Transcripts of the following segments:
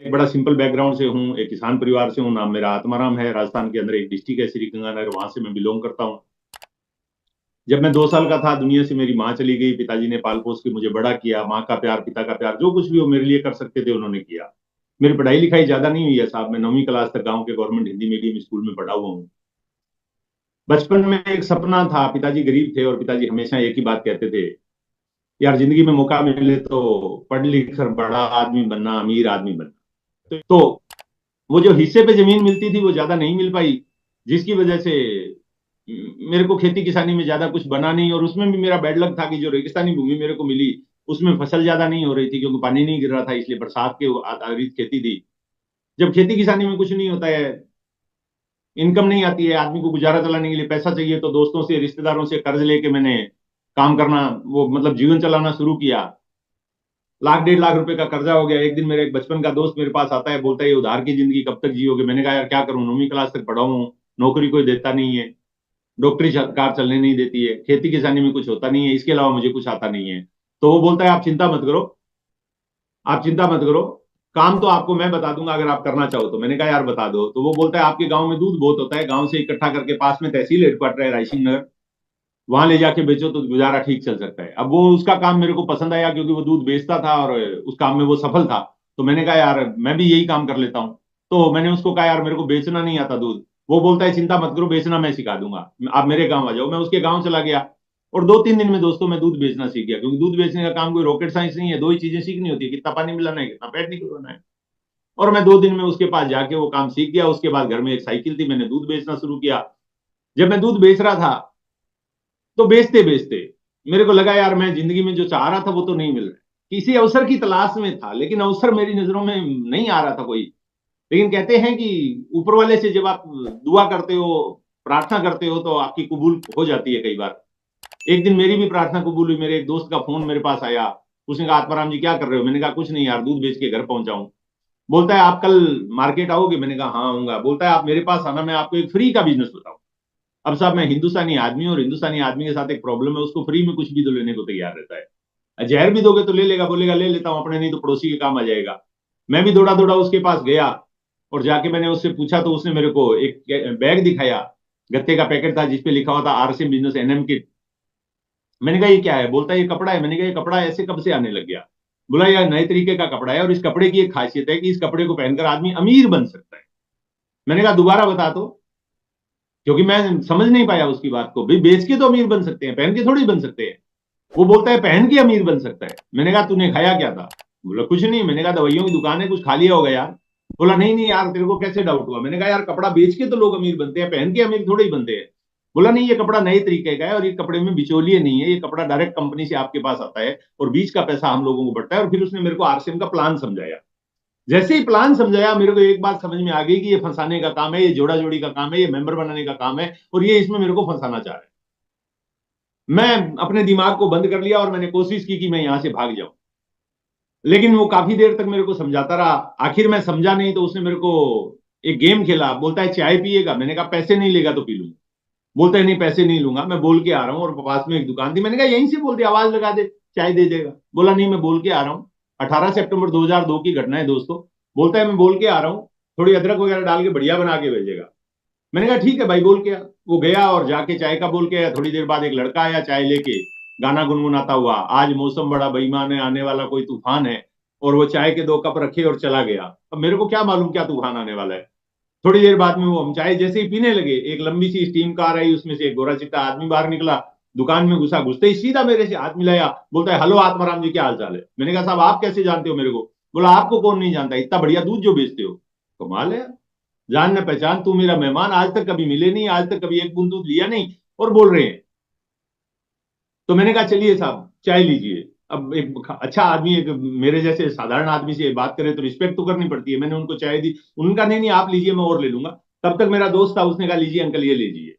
एक बड़ा simple background से हूँ, एक किसान परिवार से हूँ। नाम मेरा आत्माराम है। राजस्थान के अंदर एक डिस्ट्रिक्ट है श्री गंगानगर, वहां से मैं बिलोंग करता हूँ। जब मैं 2 साल का था, दुनिया से मेरी माँ चली गई। पिताजी ने पाल पोस के मुझे बड़ा किया। माँ का प्यार, पिता का प्यार, जो कुछ भी वो मेरे लिए कर सकते थे उन्होंने किया। मेरी पढ़ाई लिखाई ज्यादा नहीं हुई है साहब। मैं 9वीं क्लास तक गांव के गवर्नमेंट हिंदी मीडियम स्कूल में पढ़ा हुआ हूँ। बचपन में एक सपना था। पिताजी गरीब थे और पिताजी हमेशा एक ही बात कहते थे, यार जिंदगी में मौका मिले तो पढ़ लिख कर बड़ा आदमी बनना, अमीर आदमी बनना। तो वो जो हिस्से पे जमीन मिलती थी वो ज्यादा नहीं मिल पाई, जिसकी वजह से मेरे को खेती किसानी में ज्यादा कुछ बना नहीं। और उसमें भी मेरा बैड लक था कि जो रेगिस्तानी भूमि मेरे को मिली उसमें फसल ज्यादा नहीं हो रही थी, क्योंकि पानी नहीं गिर रहा था, इसलिए बरसात के आधारित खेती थी। जब खेती किसानी में कुछ नहीं होता है, इनकम नहीं आती है, आदमी को गुजारा चलाने के लिए पैसा चाहिए, तो दोस्तों से रिश्तेदारों से कर्ज लेके मैंने काम करना, वो मतलब जीवन चलाना शुरू किया। लाख 1.5 लाख रुपए का कर्जा हो गया। एक दिन मेरे एक बचपन का दोस्त मेरे पास आता है, बोलता है ये उधार की जिंदगी कब तक जियोगे। मैंने कहा यार क्या करूं, 9वीं क्लास तक पढ़ा हूं, नौकरी कोई देता नहीं है, डॉक्टरी कार चलने नहीं देती है, खेती किसानी में कुछ होता नहीं है, इसके अलावा मुझे कुछ आता नहीं है। तो वो बोलता है आप चिंता मत करो, आप चिंता मत करो, काम तो आपको मैं बता दूंगा अगर आप करना चाहो तो। मैंने कहा यार बता दो। तो वो बोलता है आपके गांव में दूध बहुत होता है, गांव से इकट्ठा करके, पास में तहसील हेडक्वार्टर है रायसिंह नगर, वहां ले जाके बेचो तो गुजारा ठीक चल सकता है। अब वो उसका काम मेरे को पसंद आया, क्योंकि वो दूध बेचता था और उस काम में वो सफल था। तो मैंने कहा यार मैं भी यही काम कर लेता हूँ। तो मैंने उसको कहा यार मेरे को बेचना नहीं आता दूध। वो बोलता है चिंता मत करो, बेचना मैं सिखा दूंगा, आप मेरे गांव आ जाओ। मैं उसके गांव चला गया और 2-3 दिन में दोस्तों मैं दूध बेचना सीख गया, क्योंकि दूध बेचने का काम कोई रॉकेट साइंस नहीं है। दो ही चीजें सीखनी होती है, कितना पानी मिलाना है, कितना पैट निकलवाना है। और मैं 2 दिन में उसके पास जाके वो काम सीख गया। उसके बाद घर में एक साइकिल थी, मैंने दूध बेचना शुरू किया। जब मैं दूध बेच रहा था तो बेचते बेचते मेरे को लगा यार मैं जिंदगी में जो चाह रहा था वो तो नहीं मिल रहा। किसी अवसर की तलाश में था, लेकिन अवसर मेरी नजरों में नहीं आ रहा था कोई। लेकिन कहते हैं कि ऊपर वाले से जब आप दुआ करते हो, प्रार्थना करते हो, तो आपकी कबूल हो जाती है कई बार। एक दिन मेरी भी प्रार्थना कबूल हुई। मेरे एक दोस्त का फोन मेरे पास आया। उसने कहा आत्माराम जी क्या कर रहे हो। मैंने कहा कुछ नहीं यार, दूध बेच के घर पहुंचाऊं। बोलता है आप कल मार्केट आओगे। मैंने कहा हाँ आऊंगा। बोलता है आप मेरे पास आना, मैं आपको एक फ्री का बिजनेस बताऊं। अब साहब मैं हिंदुस्तानी आदमी हूं, और हिंदुस्तानी आदमी के साथ एक प्रॉब्लम है, उसको फ्री में कुछ भी तो लेने को तैयार रहता है। जहर भी दोगे तो ले लेगा, बोलेगा ले लेता हूं अपने, नहीं तो पड़ोसी के काम आ जाएगा। मैं भी दौड़ा दौड़ा उसके पास गया और जाके मैंने उससे पूछा, तो उसने मेरे को एक बैग दिखाया। गत्ते का पैकेट था जिसपे लिखा हुआ था आरसीएम बिजनेस एनएम किट। मैंने कहा ये क्या है। बोलता है ये कपड़ा है। मैंने कहा ये कपड़ा ऐसे कब से आने लग गया। बोला यार नए तरीके का कपड़ा है, और इस कपड़े की एक खासियत है कि इस कपड़े को पहनकर आदमी अमीर बन सकता है। मैंने कहा दोबारा बता दो, क्योंकि मैं समझ नहीं पाया उसकी बात को। भाई बेच के तो अमीर बन सकते हैं, पहन के थोड़ी बन सकते हैं। वो बोलता है पहन के अमीर बन सकता है। मैंने कहा तूने खाया क्या था। बोला कुछ नहीं। मैंने कहा दवाइयों की दुकान है, कुछ खा लिया होगा यार। बोला नहीं नहीं यार, तेरे को कैसे डाउट हुआ। मैंने कहा यार कपड़ा बेच के तो लोग अमीर बनते हैं, पहन के अमीर थोड़े ही बनते हैं। बोला नहीं, ये कपड़ा नए तरीके का है, और ये कपड़े में बिचौलिए नहीं है, ये कपड़ा डायरेक्ट कंपनी से आपके पास आता है, और बीच का पैसा हम लोगों को बढ़ता है। और फिर उसने मेरे को आरसीएम का प्लान समझाया। जैसे ही प्लान समझाया, मेरे को एक बात समझ में आ गई कि ये फंसाने का काम है, ये जोड़ा जोड़ी का काम है, ये मेंबर बनाने का काम है, और ये इसमें मेरे को फंसाना चाह रहा है। मैं अपने दिमाग को बंद कर लिया और मैंने कोशिश की कि मैं यहां से भाग जाऊं। लेकिन वो काफी देर तक मेरे को समझाता रहा। आखिर मैं समझा नहीं, तो उसने मेरे को एक गेम खेला। बोलता है चाय पिएगा। मैंने कहा पैसे नहीं लेगा तो पी लूंगा। बोलता है नहीं पैसे नहीं लूंगा, मैं बोल के आ रहा हूँ। और पास में एक दुकान थी, मैंने कहा यहीं से बोल दे, आवाज लगा दे, चाय दे देगा। बोला नहीं मैं बोल के आ रहा हूँ। 18 सितंबर 2002 की घटना है दोस्तों। बोलता है मैं बोल के आ रहा हूँ, थोड़ी अदरक वगैरह डाल के बढ़िया बना के भेजेगा। मैंने कहा ठीक है भाई, बोल के आ। वो गया और जाके चाय का बोल के आया। थोड़ी देर बाद एक लड़का आया चाय लेके, गाना गुनगुनाता हुआ, आज मौसम बड़ा बेईमान है, आने वाला कोई तूफान है। और वो चाय के 2 कप रखे और चला गया। अब मेरे को क्या मालूम क्या तूफान आने वाला है। थोड़ी देर बाद में वो हम चाय जैसे ही पीने लगे, एक लंबी सी स्टीम कार आई, उसमें से एक गोरा चिट्टा आदमी बाहर निकला। दुकान में घुसा, घुसते ही सीधा मेरे से हाथ मिलाया। बोलता है हेलो आत्माराम जी, क्या हाल चाल है। मैंने कहा साहब आप कैसे जानते हो मेरे को। बोला आपको कौन नहीं जानता, इतना बढ़िया दूध जो बेचते हो। कमाल है, जान न पहचान, तू मेरा मेहमान, आज तक कभी मिले नहीं, आज तक कभी एक बूंद दूध लिया नहीं, और बोल रहे हैं। तो मैंने कहा चलिए साहब चाय लीजिए। अब एक अच्छा आदमी एक मेरे जैसे साधारण आदमी से बात करे तो रिस्पेक्ट तो करनी पड़ती है। मैंने उनको चाय दी। उनका नहीं नहीं आप लीजिए, मैं और ले लूंगा। तब तक मेरा दोस्त था, उसने कहा लीजिए अंकल ये लीजिए।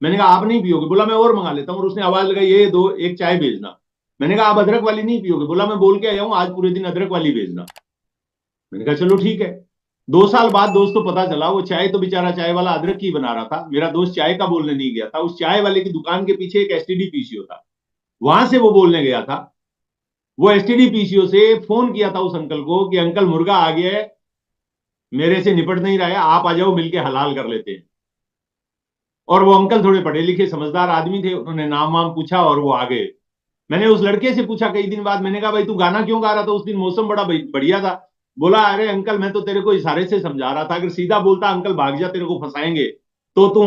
मैंने कहा आप नहीं पियोगे। बोला मैं और मंगा लेता हूँ। और उसने आवाज लगाई ये दो एक चाय भेजना। मैंने कहा आप अदरक वाली नहीं पियोगे। बोला मैं बोल के आया हूँ आज पूरे दिन अदरक वाली भेजना। मैंने कहा चलो ठीक है। 2 साल बाद दोस्त को पता चला वो चाय तो बेचारा चाय वाला अदरक की बना रहा था। मेरा दोस्त चाय का बोलने नहीं गया था, उस चाय वाले की दुकान के पीछे एक एसटीडी पीसीओ था, वहां से वो बोलने गया था। वो एसटीडी पीसीओ से फोन किया था उस अंकल को कि अंकल मुर्गा आ गया है, मेरे से निपट नहीं रहा है, आप आ जाओ मिलके हलाल कर लेते हैं। और वो अंकल थोड़े पढ़े लिखे समझदार आदमी थे, उन्होंने नाम वाम पूछा और वो आ गए। मैंने उस लड़के से पूछा कई दिन बाद, मैंने कहा भाई तू गाना क्यों गा रहा था उस दिन, मौसम बड़ा बढ़िया था। बोला अरे अंकल मैं तो तेरे को इशारे से समझा रहा था, अगर सीधा बोलता अंकल भाग जा तेरे को फंसाएंगे, तो तू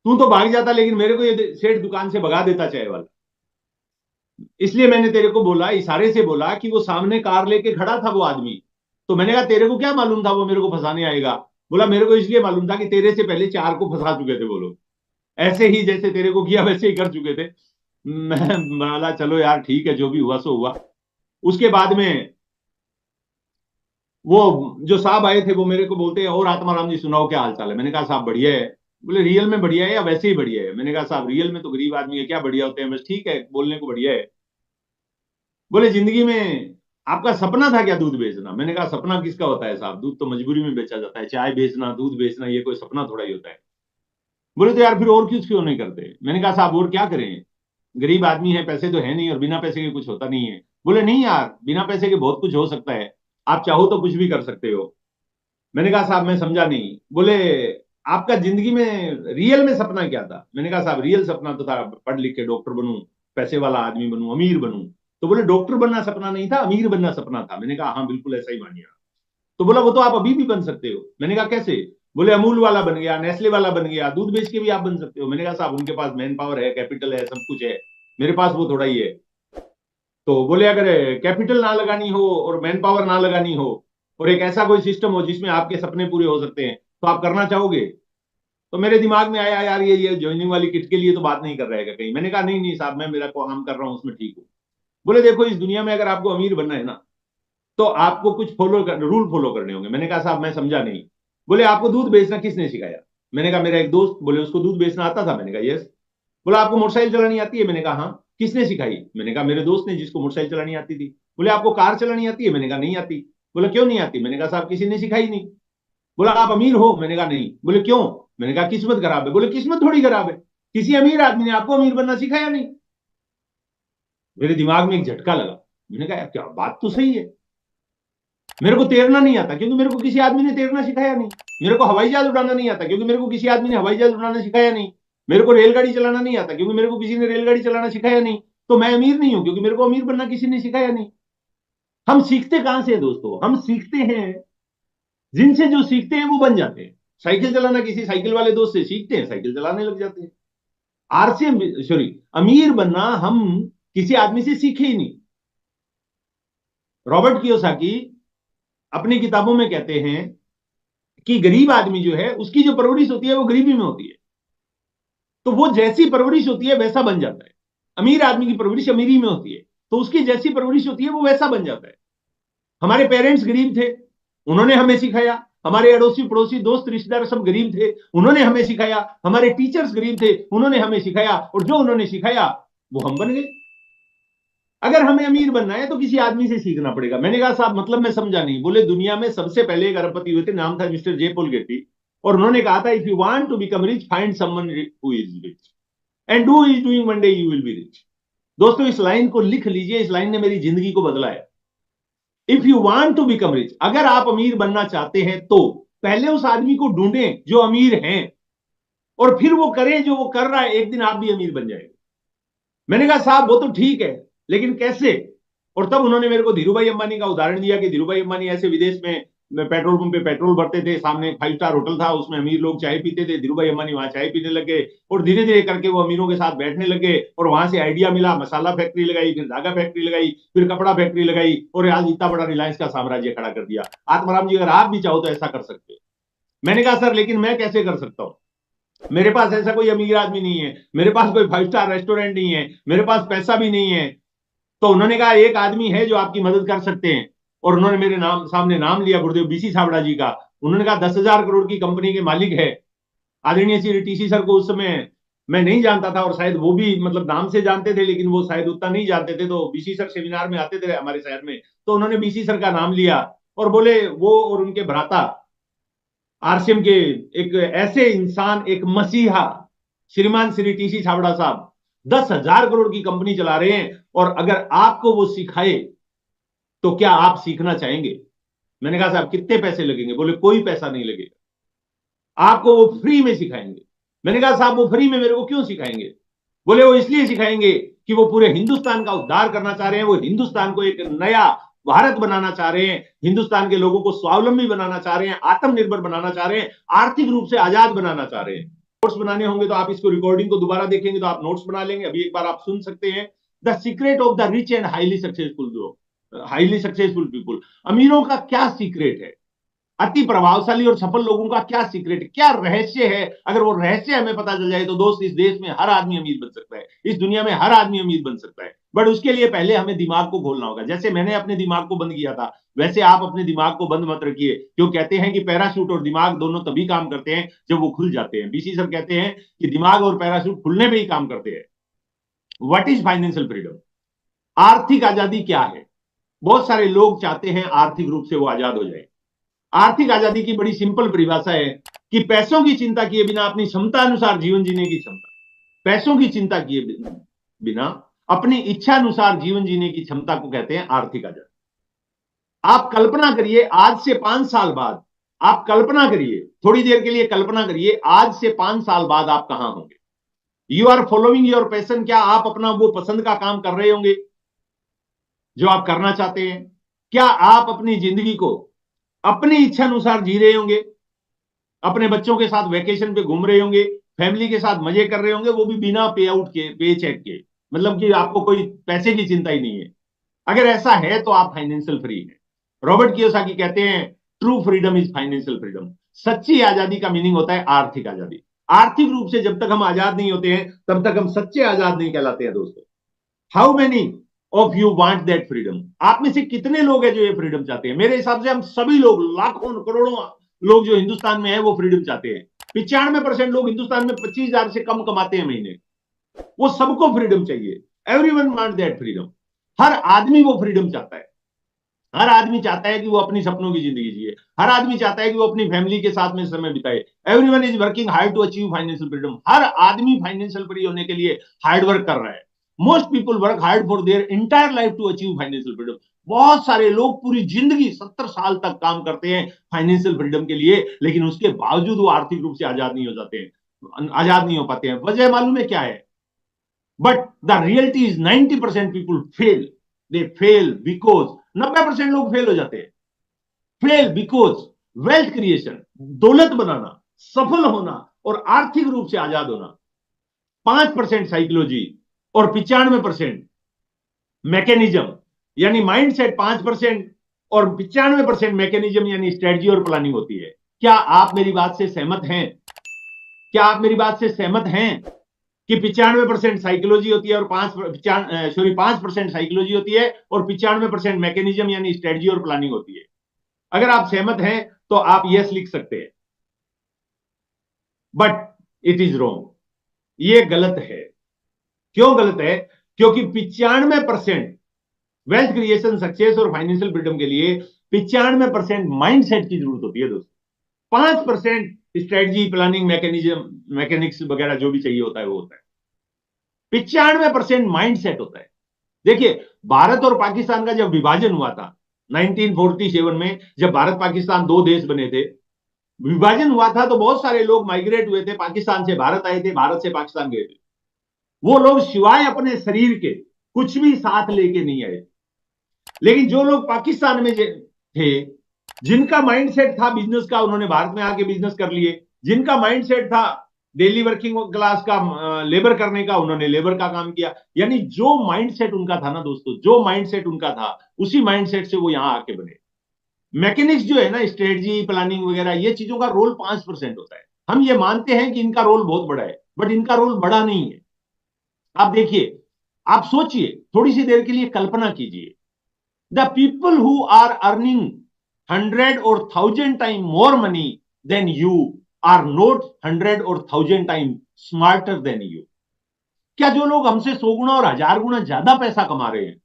तू तो भाग जाता, लेकिन मेरे को ये सेठ दुकान से भगा देता चाय वाला। इसलिए मैंने तेरे को बोला, इशारे से बोला कि वो सामने कार लेके खड़ा था वो आदमी। तो मैंने कहा तेरे को क्या मालूम था वो मेरे को फंसाने आएगा। बोला मेरे को इसलिए मालूम था कि तेरे से पहले 4 को फंसा चुके थे वो लोग, ऐसे ही जैसे तेरे को किया वैसे ही कर चुके थे। मैं बोला चलो यार ठीक है, जो भी हुआ सो हुआ। उसके बाद में वो जो साहब आए थे वो मेरे को बोलते हैं और आत्माराम जी सुनाओ क्या हाल चाल है। मैंने कहा साहब बढ़िया है। बोले रियल में बढ़िया है या वैसे ही बढ़िया है। मैंने कहा साहब रियल में तो गरीब आदमी है, क्या बढ़िया होते हैं, बस ठीक है बोलने को बढ़िया है। बोले जिंदगी में आपका सपना था क्या दूध बेचना। मैंने कहा सपना किसका होता है साहब, दूध तो मजबूरी में बेचा जाता है, चाय बेचना दूध बेचना ये कोई सपना थोड़ा ही होता है। बोले तो यार फिर और कुछ क्यों नहीं करते। मैंने कहा साहब और क्या करें, गरीब आदमी है, पैसे तो है नहीं और बिना पैसे के कुछ होता नहीं है। बोले नहीं यार बिना पैसे के बहुत कुछ हो सकता है, आप चाहो तो कुछ भी कर सकते हो। मैंने कहा साहब मैं समझा नहीं। बोले आपका जिंदगी में रियल में सपना क्या था। मैंने कहा साहब रियल सपना तो था पढ़ लिख के डॉक्टर बनूं, पैसे वाला आदमी बनूं, अमीर बनूं। तो बोले डॉक्टर बनना सपना नहीं था, अमीर बनना सपना था। मैंने कहा हाँ बिल्कुल ऐसा ही मानिए। तो बोला वो तो आप अभी भी बन सकते हो। मैंने कहा कैसे। बोले अमूल वाला बन गया, नेस्ले वाला बन गया, दूध बेच के भी आप बन सकते हो। मैंने कहा साहब उनके पास मैन पावर है, कैपिटल है, सब कुछ है, मेरे पास वो थोड़ा ही है। तो बोले अगर कैपिटल ना लगानी हो और मैन पावर ना लगानी हो और एक ऐसा कोई सिस्टम हो जिसमें आपके सपने पूरे हो सकते हैं तो आप करना चाहोगे। तो मेरे दिमाग में आया यार ये ज्वाइनिंग वाली किट के लिए तो बात नहीं कर रहेगा कहीं। मैंने कहा नहीं नहीं साहब मैं मेरा काम कर रहा हूं उसमें ठीक हूँ। बोले देखो इस दुनिया में अगर आपको अमीर बनना है ना तो आपको कुछ रूल फॉलो करने होंगे। मैंने कहा साहब मैं समझा नहीं। बोले आपको दूध बेचना किसने सिखाया। मैंने कहा मेरा एक दोस्त। बोले उसको दूध बेचना आता था। मैंने कहा यस। बोला आपको मोटरसाइकिल चलानी आती है। मैंने कहा हाँ। किसने सिखाई। मैंने कहा मेरे दोस्त ने जिसको मोटरसाइकिल चलानी आती थी। बोले आपको कार चलानी आती है। मैंने कहा नहीं आती। बोला क्यों नहीं आती। मैंने कहा साहब किसी ने सिखाई नहीं। बोला आप अमीर हो। मैंने कहा नहीं। बोले क्यों। मैंने कहा किस्मत खराब है। बोले किस्मत थोड़ी खराब है, किसी अमीर आदमी ने आपको अमीर बनना सिखाया नहीं। मेरे दिमाग में एक झटका लगा। मैंने कहा क्या बात तो सही है। मेरे को तैरना नहीं आता क्योंकि मेरे को किसी आदमी ने तैरना सिखाया नहीं। मेरे को हवाई जहाज उड़ाना नहीं आता क्योंकि मेरे को किसी आदमी ने हवाई जहाज उड़ाना सिखाया नहीं। मेरे को रेलगाड़ी चलाना नहीं आता क्योंकि मेरे को किसी ने रेलगाड़ी चलाना सिखाया नहीं। तो मैं अमीर नहीं हूं क्योंकि मेरे को अमीर बनना किसी ने सिखाया नहीं। हम सीखते कहां से हैं दोस्तों, हम सीखते हैं जिनसे, जो सीखते हैं वो बन जाते हैं। साइकिल चलाना किसी साइकिल वाले दोस्त से सीखते हैं, साइकिल चलाने लग जाते हैं। आरसीएम सॉरी, अमीर बनना हम किसी आदमी से सीखे ही नहीं। रॉबर्ट कियोसाकी अपनी किताबों में कहते हैं कि गरीब आदमी जो है उसकी जो परवरिश होती है वो गरीबी में होती है, तो वो जैसी परवरिश होती है वैसा बन जाता है। अमीर आदमी की परवरिश अमीरी में होती है तो उसकी जैसी परवरिश होती है वो वैसा बन जाता है। हमारे पेरेंट्स गरीब थे, उन्होंने हमें सिखाया। हमारे अड़ोसी पड़ोसी दोस्त रिश्तेदार सब गरीब थे, उन्होंने हमें सिखाया। हमारे टीचर्स गरीब थे, उन्होंने हमें सिखाया, और जो उन्होंने सिखाया वो हम बन गए। अगर हमें अमीर बनना है तो किसी आदमी से सीखना पड़ेगा। मैंने कहा साहब मतलब मैं समझा नहीं। बोले दुनिया में सबसे पहले एक अरबपति हुए थे, नाम था मिस्टर जे पॉल गेटी, और उन्होंने कहा था if you want to become rich find someone who is rich and do is doing one day you will be rich. दोस्तों इस लाइन को लिख लीजिए, इस लाइन ने मेरी जिंदगी को बदला है। If you want to become rich, अगर आप अमीर बनना चाहते हैं तो पहले उस आदमी को ढूंढें जो अमीर हैं, और फिर वो करें जो वो कर रहा है, एक दिन आप भी अमीर बन जाएंगे। मैंने कहा साहब वो तो ठीक है लेकिन कैसे। और तब उन्होंने मेरे को धीरूभाई अंबानी का उदाहरण दिया कि धीरूभाई अंबानी ऐसे विदेश में पेट्रोल पंप पे पेट्रोल भरते थे, सामने 5 स्टार होटल था, उसमें अमीर लोग चाय पीते थे, धीरूभाई अंबानी वहां चाय पीने लगे और धीरे धीरे करके वो अमीरों के साथ बैठने लगे, और वहां से आइडिया मिला, मसाला फैक्ट्री लगाई, फिर धागा फैक्ट्री लगाई, फिर कपड़ा फैक्ट्री लगाई, और आज इतना बड़ा रिलायंस का साम्राज्य खड़ा कर दिया। आत्माराम जी अगर आप भी चाहो तो ऐसा कर सकते हो। मैंने कहा सर लेकिन मैं कैसे कर सकता हूं, मेरे पास ऐसा कोई अमीर आदमी नहीं है, मेरे पास कोई 5 स्टार रेस्टोरेंट नहीं है, मेरे पास पैसा भी नहीं है। तो उन्होंने कहा एक आदमी है जो आपकी मदद कर सकते हैं, और उन्होंने मेरे नाम सामने नाम लिया, गुरुदेव बीसी छाबड़ा जी का। उन्होंने कहा 10,000 करोड़ की कंपनी के मालिक है। आदरणीय श्री टीसी सर को उस समय मैं नहीं जानता था, और शायद वो भी मतलब नाम से जानते थे लेकिन वो शायद उतना नहीं जानते थे। तो बीसी सर सेमिनार में आते थे हमारे शहर में, तो उन्होंने बीसी सर का नाम लिया और बोले वो और उनके भ्राता आरसीएम के एक ऐसे इंसान, एक मसीहा श्रीमान श्री टीसी छाबड़ा साहब 10,000 करोड़ की कंपनी चला रहे हैं, और अगर आपको वो सिखाए तो क्या आप सीखना चाहेंगे। मैंने कहा साहब कितने पैसे लगेंगे? बोले कोई पैसा नहीं लगेगा, आपको वो फ्री में सिखाएंगे। मैंने कहा साहब वो फ्री में मेरे को क्यों सिखाएंगे? बोले वो इसलिए सिखाएंगे कि वो पूरे हिंदुस्तान का उद्धार करना चाह रहे हैं, वो हिंदुस्तान को एक नया भारत बनाना चाह रहे हैं, हिंदुस्तान के लोगों को स्वावलंबी बनाना चाह रहे हैं, आत्मनिर्भर बनाना चाह रहे हैं, आर्थिक रूप से आजाद बनाना चाह रहे हैं। नोट्स बनाने होंगे तो आप इसको रिकॉर्डिंग को दोबारा देखेंगे तो आप नोट्स बना लेंगे, अभी एक बार आप सुन सकते हैं। The secret of the rich and highly successful people. अमीरों का क्या सीक्रेट है, अति प्रभावशाली और सफल लोगों का क्या सीक्रेट है, क्या रहस्य है? अगर वो रहस्य हमें पता चल जाए तो दोस्त इस देश में हर आदमी अमीर बन सकता है, इस दुनिया में हर आदमी अमीर बन सकता है। बट उसके लिए पहले हमें दिमाग को खोलना होगा। जैसे मैंने अपने दिमाग को बंद किया था, वैसे आप अपने दिमाग को बंद मत रखिए। क्यों कहते हैं कि पैराशूट और दिमाग दोनों तभी काम करते हैं जब वो खुल जाते हैं। बीसी सर कहते हैं कि दिमाग और पैराशूट खुलने पे ही काम करते हैं। What is financial freedom? आर्थिक आजादी क्या है? बहुत सारे लोग चाहते हैं आर्थिक रूप से वो आजाद हो जाए। आर्थिक आजादी की बड़ी सिंपल परिभाषा है कि पैसों की चिंता किए बिना अपनी क्षमता अनुसार जीवन जीने की क्षमता। पैसों की चिंता किए बिना अपनी इच्छा अनुसार जीवन जीने की क्षमता को कहते हैं आर्थिक आजादी। आप कल्पना करिए आज से 5 साल बाद, आप कल्पना करिए, थोड़ी देर के लिए कल्पना करिए, आज से 5 साल बाद आप कहां होंगे? You are following your passion. क्या आप अपना वो पसंद का काम कर रहे होंगे जो आप करना चाहते हैं? क्या आप अपनी जिंदगी को अपनी इच्छा अनुसार जी रहे होंगे? अपने बच्चों के साथ वेकेशन पे घूम रहे होंगे, फैमिली के साथ मजे कर रहे होंगे, वो भी बिना पे आउट के, पे चेक के, मतलब कि आपको कोई पैसे की चिंता ही नहीं है। अगर ऐसा है तो आप फाइनेंशियल फ्री हैं। रॉबर्ट कियोसाकी कहते हैं true freedom is financial freedom. सच्ची आजादी का मीनिंग होता है आर्थिक आजादी। आर्थिक रूप से जब तक हम आजाद नहीं होते हैं तब तक हम सच्चे आजाद नहीं कहलाते हैं दोस्तों। How many of you want that freedom? आप में से कितने लोग हैं जो ये फ्रीडम चाहते हैं? मेरे हिसाब से हम सभी लोग, लाखों करोड़ों लोग जो हिंदुस्तान में है वो फ्रीडम चाहते हैं। 95% लोग हिंदुस्तान में 25,000 से कम कमाते हैं महीने, वो सबको फ्रीडम चाहिए। Everyone want that freedom. हर आदमी वो फ्रीडम चाहता है। हर आदमी चाहता है कि वो अपनी सपनों की जिंदगी जिए। हर आदमी चाहता है कि वो अपनी फैमिली के साथ में समय बिताए। Everyone is working hard to achieve financial freedom. हर आदमी फाइनेंशियल फ्री होने के लिए हार्ड वर्क कर रहा है। Most people work hard for their entire life to achieve financial freedom. बहुत सारे लोग पूरी जिंदगी 70 साल तक काम करते हैं फाइनेंशियल फ्रीडम के लिए, लेकिन उसके बावजूद वो आर्थिक रूप से आजाद नहीं हो जाते हैं, आजाद नहीं हो पाते हैं। वजह मालूम है क्या है? But the reality is 90% people fail. They fail because 90% लोग फेल हो जाते हैं। फेल बिकॉज वेल्थ क्रिएशन, दौलत बनाना, सफल होना और आर्थिक रूप से आजाद होना 5% साइकोलॉजी और 95% मैकेनिज्म यानी माइंडसेट 5% और 95% मैकेनिज्म यानी स्ट्रेटजी और प्लानिंग होती है। क्या आप मेरी बात से सहमत हैं? क्या आप मेरी बात से सहमत हैं कि 95% साइकोलॉजी होती है और 5% साइकोलॉजी होती है और 95% मैकेनिज्म यानी स्ट्रेटजी और प्लानिंग होती है? अगर आप सहमत हैं तो आप यस लिख सकते हैं। बट इट इज रॉन्ग, ये गलत है। क्यों गलत है? क्योंकि 95% वेल्थ क्रिएशन, सक्सेस और फाइनेंशियल फ्रीडम के लिए 95% माइंडसेट की जरूरत होती है दोस्तों। 5% स्ट्रेटजी, प्लानिंग, मैकेनिक्स वगैरह जो भी चाहिए होता है वो होता है। 95% माइंडसेट होता है। देखिए, भारत और पाकिस्तान का जब विभाजन हुआ था 1947 में, जब भारत पाकिस्तान दो देश बने थे, विभाजन हुआ था तो बहुत सारे लोग माइग्रेट हुए थे, पाकिस्तान से भारत आए थे, भारत से पाकिस्तान गए थे। वो लोग सिवाय अपने शरीर के कुछ भी साथ लेके नहीं आए। लेकिन जो लोग पाकिस्तान में थे, जिनका माइंडसेट था बिजनेस का, उन्होंने भारत में आके बिजनेस कर लिए। जिनका माइंडसेट था डेली वर्किंग क्लास का, लेबर करने का, उन्होंने लेबर का काम किया। यानी जो माइंडसेट उनका था ना दोस्तों, जो माइंडसेट उनका था, उसी माइंडसेट से वो यहां आके बने। मैकेनिक्स जो है ना, स्ट्रेटजी, प्लानिंग वगैरह, ये चीजों का रोल 5% होता है। हम ये मानते हैं कि इनका रोल बहुत बड़ा है, बट इनका रोल बड़ा नहीं है। आप देखिए, आप सोचिए, थोड़ी सी देर के लिए कल्पना कीजिए, the people who are earning 100 or 1000 time more money than you are not 100 or 1000 time smarter than you. क्या जो लोग हमसे 100 गुना और 1000 गुना ज्यादा पैसा कमा रहे हैं,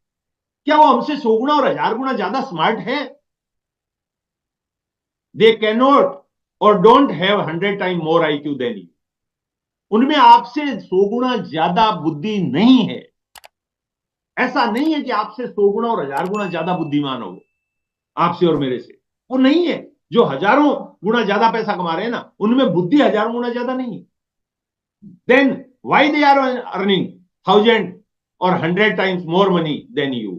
क्या वो हमसे 100 गुना और 1000 गुना ज्यादा स्मार्ट है? They cannot or don't have 100 time more IQ than you. उनमें आपसे 100 गुना ज्यादा बुद्धि नहीं है। ऐसा नहीं है कि आपसे 100 गुना और 1000 गुना ज्यादा बुद्धिमान हो आपसे और मेरे से। वो नहीं है। जो हजारों गुना ज्यादा पैसा कमा रहे हैं ना, उनमें बुद्धि हजारों गुना ज्यादा नहीं है। Then why they are earning 1,000 or 100 times more money than you?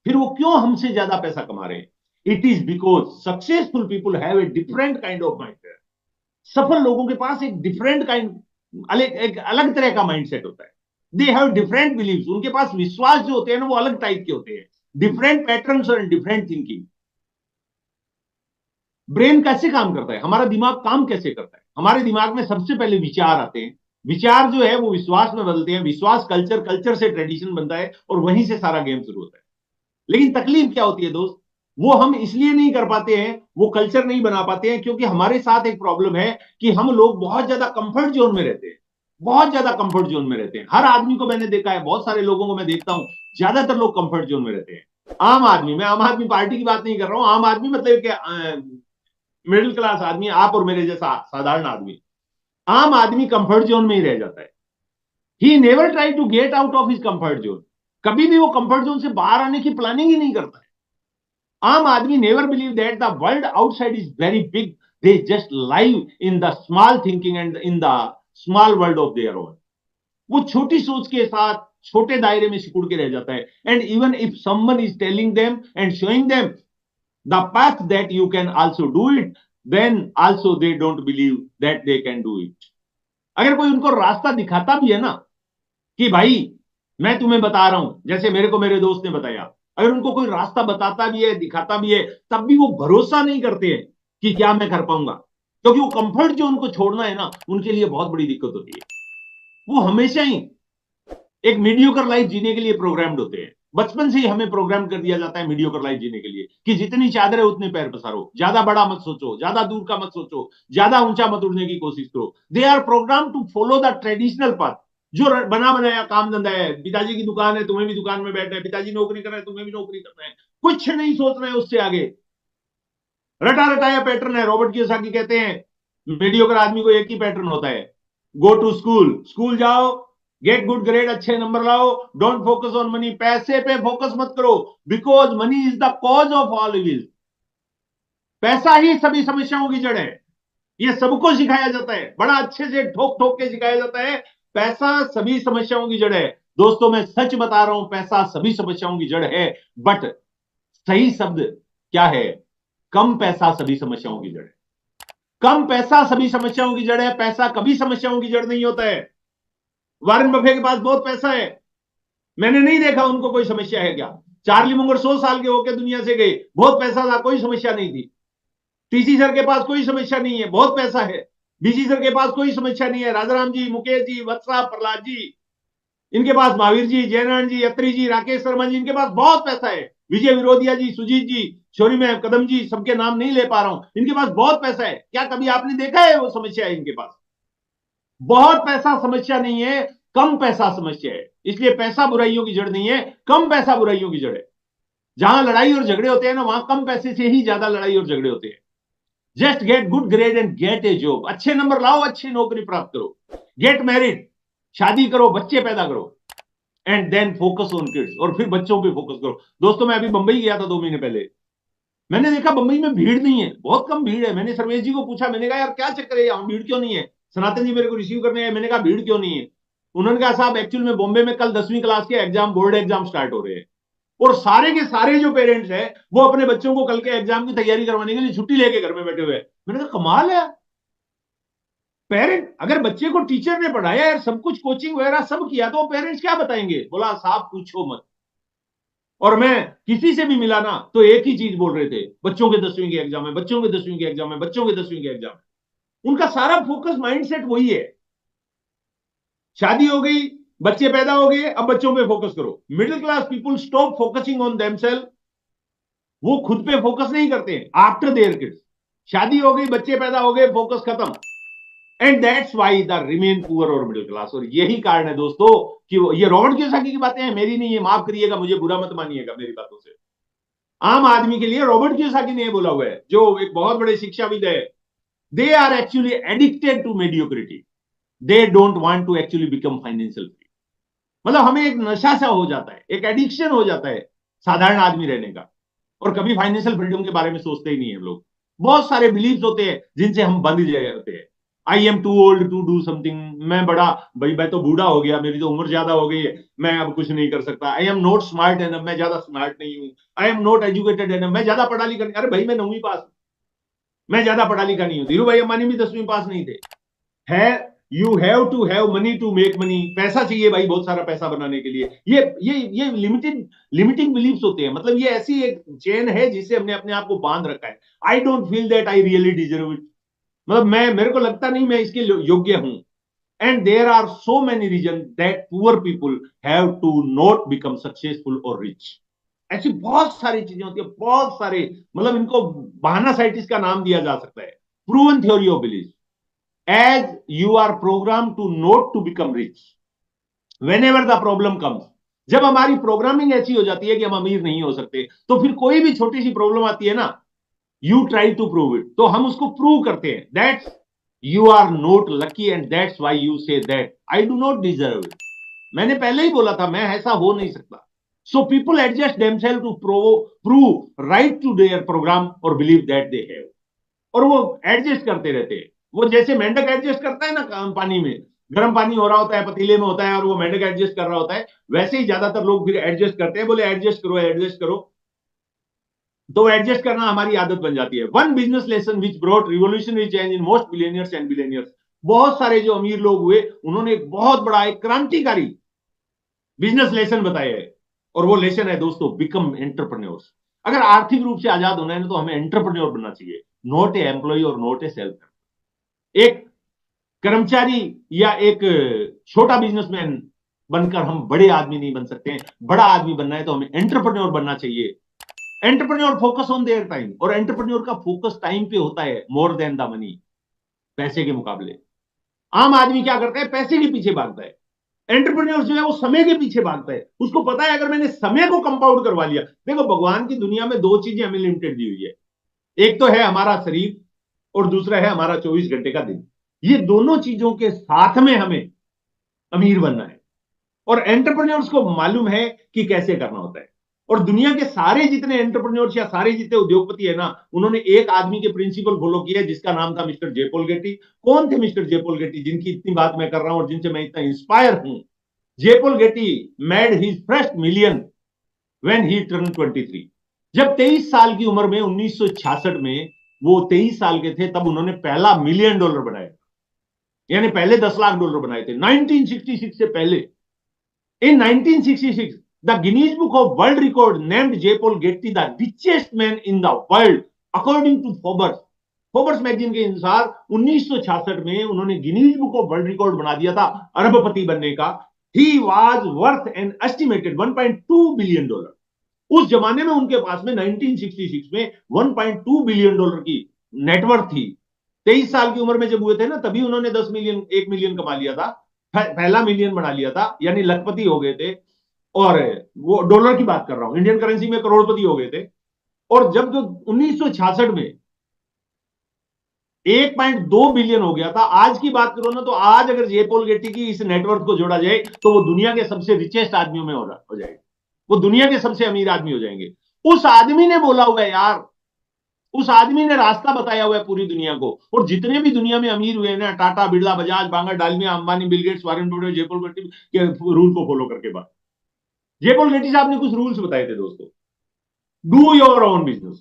फिर वो क्यों हमसे ज्यादा पैसा कमा रहे हैं? It is because successful people have a different kind of mind. सफल लोगों के पास एक डिफरेंट एक अलग तरह का माइंडसेट होता है। दे हैव डिफरेंट बिलीव्स, उनके पास विश्वास जो होते हैं ना, वो अलग टाइप के होते हैं। डिफरेंट पैटर्न्स और डिफरेंट थिंकिंग। ब्रेन कैसे काम करता है, हमारा दिमाग काम कैसे करता है? हमारे दिमाग में सबसे पहले विचार आते हैं। विचार जो है वो विश्वास में बदलते हैं, विश्वास कल्चर, कल्चर से ट्रेडिशन बनता है, और वहीं से सारा गेम शुरू होता है। लेकिन तकलीफ क्या होती है दोस्त, वो हम इसलिए नहीं कर पाते हैं, वो कल्चर नहीं बना पाते हैं, क्योंकि हमारे साथ एक प्रॉब्लम है कि हम लोग बहुत ज्यादा कंफर्ट जोन में रहते हैं। बहुत ज्यादा कंफर्ट जोन में रहते हैं। हर आदमी को मैंने देखा है, बहुत सारे लोगों को मैं देखता हूं, ज्यादातर लोग कंफर्ट जोन में रहते हैं। आम आदमी, मैं आम आदमी पार्टी की बात नहीं कर रहा हूं, आम आदमी मतलब कि मिडिल क्लास आदमी, आप और मेरे जैसा साधारण आदमी, आम आदमी कंफर्ट जोन में ही रह जाता है। He never try to get out of his comfort zone. कभी भी वो कंफर्ट जोन से बाहर आने की प्लानिंग ही नहीं करता है। आम आदमी never believe that the world outside is very big, they just live in the small thinking and in the small world of their own. वो छोटी सोच के साथ छोटे दायरे में सिकुड़ के रह जाता है। And even if someone is telling them and showing them the path that you can also do it, then also they don't believe that they can do it. अगर कोई उनको रास्ता दिखाता भी है ना, कि भाई मैं तुम्हें बता रहा हूं, जैसे मेरे को मेरे दोस्त ने बताया, अगर उनको कोई रास्ता बताता भी है, दिखाता भी है, तब भी वो भरोसा नहीं करते हैं कि क्या मैं कर पाऊंगा, क्योंकि वो कंफर्ट जो उनको छोड़ना है ना, उनके लिए बहुत बड़ी दिक्कत होती है। वो हमेशा ही एक मीडियोकर लाइफ जीने के लिए प्रोग्राम्ड होते हैं। बचपन से ही हमें प्रोग्राम कर दिया जाता है मीडियोकर लाइफ जीने के लिए, कि जितनी चादर है उतने पैर पसारो, ज्यादा बड़ा मत सोचो, ज्यादा दूर का मत सोचो, ज्यादा ऊंचा मत उड़ने की कोशिश करो। They are programme to follow the traditional path. जो बना बनाया काम धंधा है, पिताजी की दुकान है, तुम्हें भी दुकान में बैठना है, पिताजी नौकरी कर रहे हैं, तुम्हें भी नौकरी करना है, कुछ नहीं सोचना है उससे आगे। रटा रटाया पैटर्न है। रॉबर्ट कियोसाकी कहते हैं मीडियोकर आदमी को एक ही पैटर्न होता है, गो टू स्कूल, स्कूल जाओ, गेट गुड ग्रेड, अच्छे नंबर लाओ, डोंट फोकस ऑन मनी, पैसे पे फोकस मत करो, because money is the cause of all evil. पैसा ही सभी समस्याओं की जड़ है। ये सबको सिखाया जाता है, बड़ा अच्छे से ठोक ठोक के सिखाया जाता है, पैसा सभी समस्याओं की जड़ है। दोस्तों मैं सच बता रहा हूं, पैसा सभी समस्याओं की जड़ है, बट सही शब्द क्या है? कम पैसा सभी समस्याओं की जड़ है। कम पैसा सभी समस्याओं की जड़ है, पैसा कभी समस्याओं की जड़ नहीं होता है। वारेन बफे के पास बहुत पैसा है, मैंने नहीं देखा उनको कोई समस्या है क्या। चार्ली मुंगर 100 साल के होकर दुनिया से गए, बहुत पैसा था, कोई समस्या नहीं थी। टीसी सर के पास कोई समस्या नहीं है, बहुत पैसा है। बीसी सर के पास कोई समस्या नहीं है। राजाराम जी, मुकेश जी, वत्सा, प्रहलाद जी, इनके पास महावीर जी, जयनारायण जी, अत्री जी, राकेश शर्मा जी, इनके पास बहुत पैसा है। विजय विरोधिया जी, सुजीत जी, छोरी में कदम जी, सबके नाम नहीं ले पा रहा हूं, इनके पास बहुत पैसा है। क्या कभी आपने देखा है वो समस्या है इनके पास? बहुत पैसा समस्या नहीं है, कम पैसा समस्या है। इसलिए पैसा बुराइयों की जड़ नहीं है, कम पैसा बुराइयों की जड़ है। जहां लड़ाई और झगड़े होते हैं ना, वहां कम पैसे से ही ज्यादा लड़ाई और झगड़े होते हैं। Just get good grade and gate A job, अच्छे नंबर लाओ, अच्छी नौकरी प्राप्त करो, गेट मैरिड, शादी करो, बच्चे पैदा करो, and then focus on kids, और फिर बच्चों पे फोकस करो। दोस्तों मैं अभी मुंबई गया था 2 महीने पहले, मैंने देखा मुंबई में भीड़ नहीं है, बहुत कम भीड़ है। मैंने सर्वेश जी को पूछा, मैंने कहा यार क्या चक्कर है यहाँ, भीड़ क्यों नहीं है? सनातन जी मेरे को रिसीव करने आए, मैंने कहा भीड़ क्यों नहीं है? उन्होंने कहा साहब एक्चुअल में बॉम्बे में कल 10वीं क्लास के एग्जाम, बोर्ड एग्जाम स्टार्ट हो रहे हैं, और सारे के सारे जो पेरेंट्स हैं वो अपने बच्चों को कल के एग्जाम की तैयारी करवाने के लिए छुट्टी लेके घर में बैठे हुए हैं। मैंने कहा कमाल है। पेरेंट, अगर बच्चे को टीचर ने पढ़ाया यार, सब कुछ कोचिंग वगैरह सब किया, तो पेरेंट्स क्या बताएंगे? बोला साहब पूछो मत। और मैं किसी से भी मिला ना, तो एक ही चीज बोल रहे थे, बच्चों के 10वीं के एग्जाम है, बच्चों के 10वीं के एग्जाम है, बच्चों के 10वीं के एग्जाम है। उनका सारा फोकस माइंडसेट वही है। शादी हो गई, बच्चे पैदा हो गए, अब बच्चों पे फोकस करो। Middle class people stop focusing on themselves. वो खुद पे फोकस नहीं करते हैं आफ्टर देयर किड्स। शादी हो गई, बच्चे पैदा हो गए, फोकस खत्म। And that's why the remain poor और मिडिल क्लास। और यही कारण है दोस्तों कि ये रॉबर्ट कियोसाकी की बातें हैं, मेरी नहीं है, माफ करिएगा, मुझे बुरा मत मानिएगा मेरी बातों से। आम आदमी के लिए रॉबर्ट कियोसाकी ने बोला हुआ है, जो एक बहुत बड़े शिक्षाविद है। They are actually addicted to mediocrity, they don't want to actually become financial free. मतलब हमें एक नशा सा हो जाता है, एक एडिक्शन हो जाता है साधारण आदमी रहने का, और कभी फाइनेंशियल फ्रीडम के बारे में सोचते ही नहीं है लोग। बहुत सारे बिलीव्स होते हैं जिनसे हम बंध जाए होते हैं। I am too old to do something, मैं बड़ा भाई, मैं तो बूढ़ा हो गया, मेरी तो उम्र ज्यादा हो गई है, मैं अब कुछ नहीं कर सकता। I am not smart enough, मैं ज्यादा स्मार्ट नहीं हूं। I am not educated enough, मैं ज्यादा पढ़ा लिखा नहीं। अरे भाई मैं 9वीं पास, मैं ज्यादा पढ़ा लिखा नहीं हूं। धीरू भाई अंबानी भी 10वीं पास नहीं थे। है, you have to have money to make money, पैसा चाहिए भाई, बहुत सारा पैसा बनाने के लिए। ये लिमिटिंग बिलीफ्स होते हैं। मतलब ये ऐसी एक चेन है जिसे हमने अपने आप को बांध रखा है। I don't feel that I really deserve it, मतलब मैं, मेरे को लगता नहीं मैं इसके योग्य हूं। And there are so many reason that poor people have to not become successful और रिच। ऐसी बहुत सारी चीजें होती है, बहुत सारे, मतलब इनको बहाना साइटिस्ट का नाम दिया जा सकता है। Proven theory of belief, as you are programmed to not to become rich whenever the problem comes। जब हमारी प्रोग्रामिंग ऐसी हो जाती है कि हम अमीर नहीं हो सकते, तो फिर कोई भी छोटी सी प्रॉब्लम आती है ना, you try to prove it, तो हम उसको प्रूव करते हैं that's you are not lucky and that's why you say that I do not deserve it. मैंने पहले ही बोला था मैं ऐसा हो नहीं सकता। So people adjust themselves to prove right to their programme और बिलीव दैट दे हैव, और वो एडजस्ट करते रहते हैं। वो जैसे मेंढक एडजस्ट करता है ना पानी में, गर्म पानी हो रहा होता है, पतीले में होता है, और वो मेंढक एडजस्ट कर रहा होता है, वैसे ही ज्यादातर लोग फिर एडजस्ट करते हैं, बोले एडजस्ट करो एडजस्ट करो। तो एडजस्ट करना हमारी आदत बन जाती है। One business lesson which brought revolutionary change in most billionaires and billionaires, बहुत सारे जो अमीर लोग हुए उन्होंने एक बहुत बड़ा, एक क्रांतिकारी बिजनेस लेसन बताया है, और वो लेसन है दोस्तों, बिकम एंटरप्रेन्योर्स। अगर आर्थिक रूप से आजाद होना है ना, तो हमें एंटरप्रेन्योर बनना चाहिए, नॉट ए एम्प्लॉय और नॉट ए सेल्फ। एक कर्मचारी या एक छोटा बिजनेसमैन बनकर हम बड़े आदमी नहीं बन सकते हैं। बड़ा आदमी बनना है तो हमें एंटरप्रेन्योर बनना चाहिए। Entrepreneur focus on their time, और एंटरप्रेन्योर का फोकस टाइम पे होता है मोर देन द मनी, पैसे के मुकाबले। आम आदमी क्या करता है, पैसे के पीछे भागता है। एंटरप्रेन्योर जो है वो समय के पीछे भागता है। उसको पता है अगर मैंने समय को कंपाउंड करवा लिया, देखो भगवान की दुनिया में दो चीजें हमें लिमिटेड दी हुई है, एक तो है हमारा शरीर और दूसरा है हमारा 24 घंटे का दिन। ये दोनों चीजों के साथ में हमें अमीर बनना है, और एंटरप्रेन्योर्स को मालूम है कि कैसे करना होता है। और दुनिया के सारे जितने एंटरप्रेन्योर्स या सारे जितने उद्योगपति है ना, उन्होंने एक आदमी के प्रिंसिपल फॉलो किया जिसका नाम था मिस्टर जेपॉल गेटी। कौन थे मिस्टर जेपॉल गेटी, जिनकी इतनी बात मैं कर रहा हूं और जिनसे मैं इतना इंस्पायर हूं? J Paul Getty made his first million when he turn 23। जब 23 साल की उम्र में 1966 में वो 23 साल के थे, तब उन्होंने पहला $1,000,000 बनाया, यानी पहले $10,00,000 बनाए थे 1966 से पहले। In 1966, the Guinness Book of World Record named J. Paul Getty the richest man in the world according to Forbes। Forbes magazine के अनुसार 1966 में उन्होंने Guinness book of world record बना दिया था अरबपति बनने का। He was worth an estimated $1.2 billion. उस जमाने में उनके पास में 1966 में $1.2 बिलियन की नेटवर्थ थी। 23 साल की उम्र में जब हुए थे ना, तभी उन्होंने 10 मिलियन, 1 मिलियन कमा लिया था, पहला मिलियन बना लिया था, यानी लखपति हो गए थे। और वो डॉलर की बात कर रहा हूं, इंडियन करेंसी में करोड़पति हो गए थे। और जब जो 1966 में 1.2 बिलियन हो गया था, आज की बात करो ना, तो आज अगर जेपॉल गेटी की इस नेटवर्थ को जोड़ा जाए तो वो दुनिया के सबसे रिचेस्ट आदमियों में हो जाएगा, वो दुनिया के सबसे अमीर आदमी हो जाएंगे। उस आदमी ने बोला हुआ है यार, उस आदमी ने रास्ता बताया हुआ है पूरी दुनिया को। और जितने भी दुनिया में अमीर हुए ना, Tata, Birla, Bajaj, Banga, Dalmia, Ambani, Bill Gates, Warren Buffett, J Paul Getty के रूल को फॉलो करके बात। जेपॉल गेटी साहब ने कुछ रूल्स बताए थे दोस्तों। डू योर ओन बिजनेस,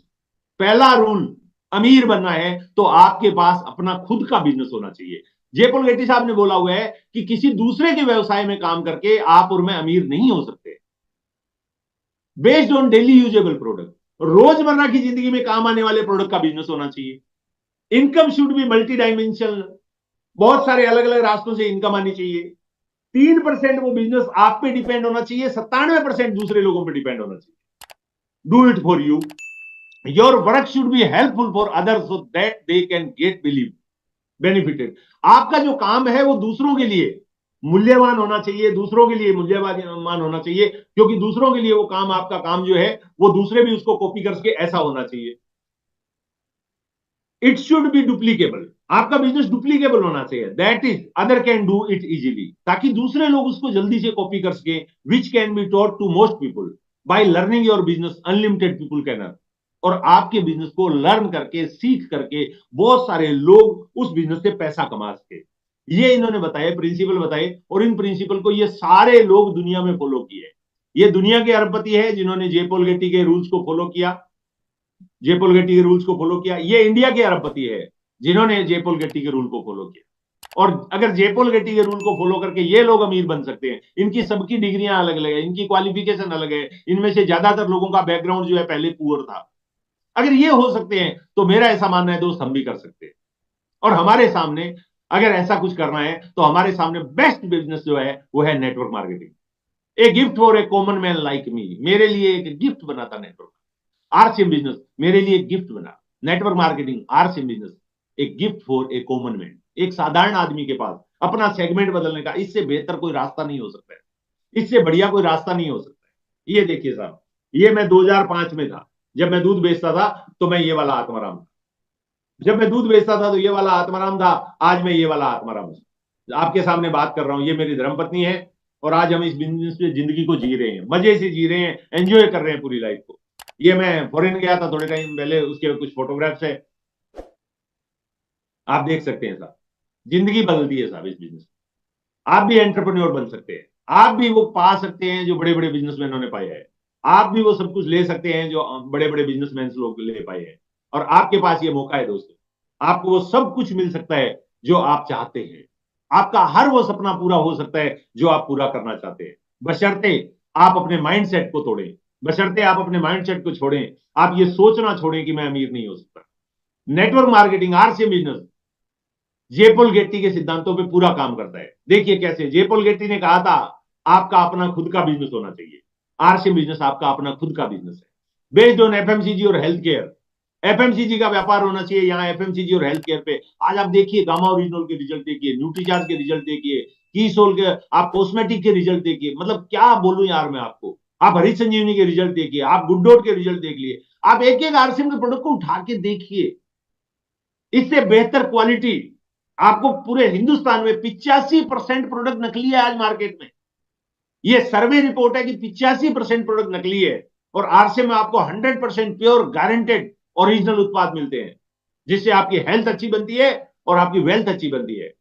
पहला रूल, अमीर बनना है तो आपके पास अपना खुद का बिजनेस होना चाहिए। जेपॉल गेटी साहब ने बोला हुआ है कि किसी दूसरे के व्यवसाय में काम करके आप और मैं अमीर नहीं हो सकते। Based on daily usable product, रोजमर्रा की जिंदगी में काम आने वाले प्रोडक्ट का बिजनेस होना चाहिए। Income should be multi dimensional, बहुत सारे अलग अलग रास्तों से इनकम आनी चाहिए। 3% वो बिजनेस आप पे डिपेंड होना चाहिए, 97% दूसरे लोगों पे डिपेंड होना चाहिए। Do it for you, your work should be helpful for others so that they can get believe benefited. आपका जो काम है वो दूसरों के लिए मूल्यवान होना चाहिए, दूसरों के लिए मूल्यवान होना चाहिए, क्योंकि दूसरों के लिए वो काम, आपका काम जो है वो दूसरे भी उसको कॉपी करके ऐसा होना चाहिए। इट शुड बी डुप्लीकेबल, आपका बिजनेस डुप्लीकेबल होना चाहिए, that is other can do it easily, ताकि दूसरे लोग उसको जल्दी से कॉपी कर सके। Which can be taught to most people by learning your business, unlimited people can earn. और आपके बिजनेस को लर्न करके, सीख करके बहुत सारे लोग उस बिजनेस से पैसा कमा सके। ये इन्होंने बताए, प्रिंसिपल बताए, और इन प्रिंसिपल को ये सारे लोग दुनिया में फॉलो किए। ये दुनिया के अरबपति है जिन्होंने जे पॉल गेटी के रूल्स को फॉलो किया, जे पॉल गेटी के रूल्स को फॉलो किया। ये इंडिया के अरबपति है जिन्होंने जे पॉल गेटी के रूल को फॉलो किया। और अगर जे पॉल गेटी के रूल को फॉलो करके ये लोग अमीर बन सकते हैं, इनकी सबकी डिग्रियां अलग अलग है, इनकी क्वालिफिकेशन अलग है, इनमें से ज्यादातर लोगों का बैकग्राउंड जो है पहले पुअर था। अगर ये हो सकते हैं तो मेरा ऐसा मानना है दोस्त, हम भी कर सकते हैं। और हमारे सामने अगर ऐसा कुछ करना है तो हमारे सामने बेस्ट बिजनेस जो है वो है network marketing. A gift for a common man like me, मेरे लिए एक गिफ्ट बना था नेटवर्क। आरसीएम बिजनेस मेरे लिए एक गिफ्ट बना। नेटवर्क मार्केटिंग, आरसीएम बिजनेस एक gift for a common man. एक साधारण आदमी के पास अपना सेगमेंट बदलने का इससे बेहतर कोई रास्ता नहीं हो सकता है, इससे बढ़िया कोई रास्ता नहीं हो सकता है। ये देखिए साहब, ये मैं 2005 में था, जब मैं दूध बेचता था तो मैं ये वाला आत्माराम था। जब मैं दूध बेचता था तो ये वाला आत्माराम था, आज मैं ये वाला आत्माराम हूं। आपके सामने बात कर रहा हूं, ये मेरी धर्मपत्नी है, और आज हम इस बिजनेस में जिंदगी को जी रहे हैं, मजे से जी रहे हैं, एंजॉय कर रहे हैं पूरी लाइफ को। ये मैं फॉरेन गया था थोड़े टाइम पहले, उसके कुछ फोटोग्राफ्स है, आप देख सकते हैं साहब। जिंदगी बदल दी है साहब इस बिजनेस। आप भी एंटरप्रेन्योर बन सकते हैं, आप भी वो पा सकते हैं जो बड़े बड़े बिजनेसमैनों ने पाया है, आप भी वो सब कुछ ले सकते हैं जो बड़े बड़े बिजनेसमैन लोग ले पाए हैं। और आपके पास ये मौका है दोस्तों, आपको वो सब कुछ मिल सकता है जो आप चाहते हैं। आपका हर वो सपना पूरा हो सकता है जो आप पूरा करना चाहते हैं, बशर्ते आप अपने माइंड सेट को तोड़ें, बशर्ते आप अपने माइंड सेट को छोड़ें। आप ये सोचना छोड़ें कि मैं अमीर नहीं हो सकता। नेटवर्क मार्केटिंग, आरसीएम बिजनेस जे पॉल गेट्टी के सिद्धांतों पे पूरा काम करता है। देखिए कैसे जे पॉल गेट्टी ने कहा था आपका अपना खुद का बिजनेस होना चाहिए। आरसीएम बिजनेस आपका अपना खुद का बिजनेस है, बेस्ड ऑन एफएमसीजी और हेल्थ केयर। एफएमसीजी का व्यापार होना चाहिए यहाँ, एफएमसीजी और हेल्थ केयर पे। आज आप देखिए गामा ओरिजिनल के रिजल्ट देखिए, न्यूट्रीचार्ज के रिजल्ट देखिए, कीसोल के, आप कॉस्मेटिक के रिजल्ट देखिए, मतलब क्या बोलूं यार मैं आपको। आप हरी संजीवनी के रिजल्ट देखिए, आप गुडडोट के रिजल्ट देख लिए, आप एक एक आरसीएम के प्रोडक्ट को उठा के देखिए। इससे बेहतर क्वालिटी आपको पूरे हिंदुस्तान में 85% प्रोडक्ट नकली है आज मार्केट में। ये सर्वे रिपोर्ट है कि 85% प्रोडक्ट नकली है, और आरसीएम में आपको 100% प्योर गारंटेड ओरिजिनल उत्पाद मिलते हैं, जिससे आपकी हेल्थ अच्छी बनती है और आपकी वेल्थ अच्छी बनती है।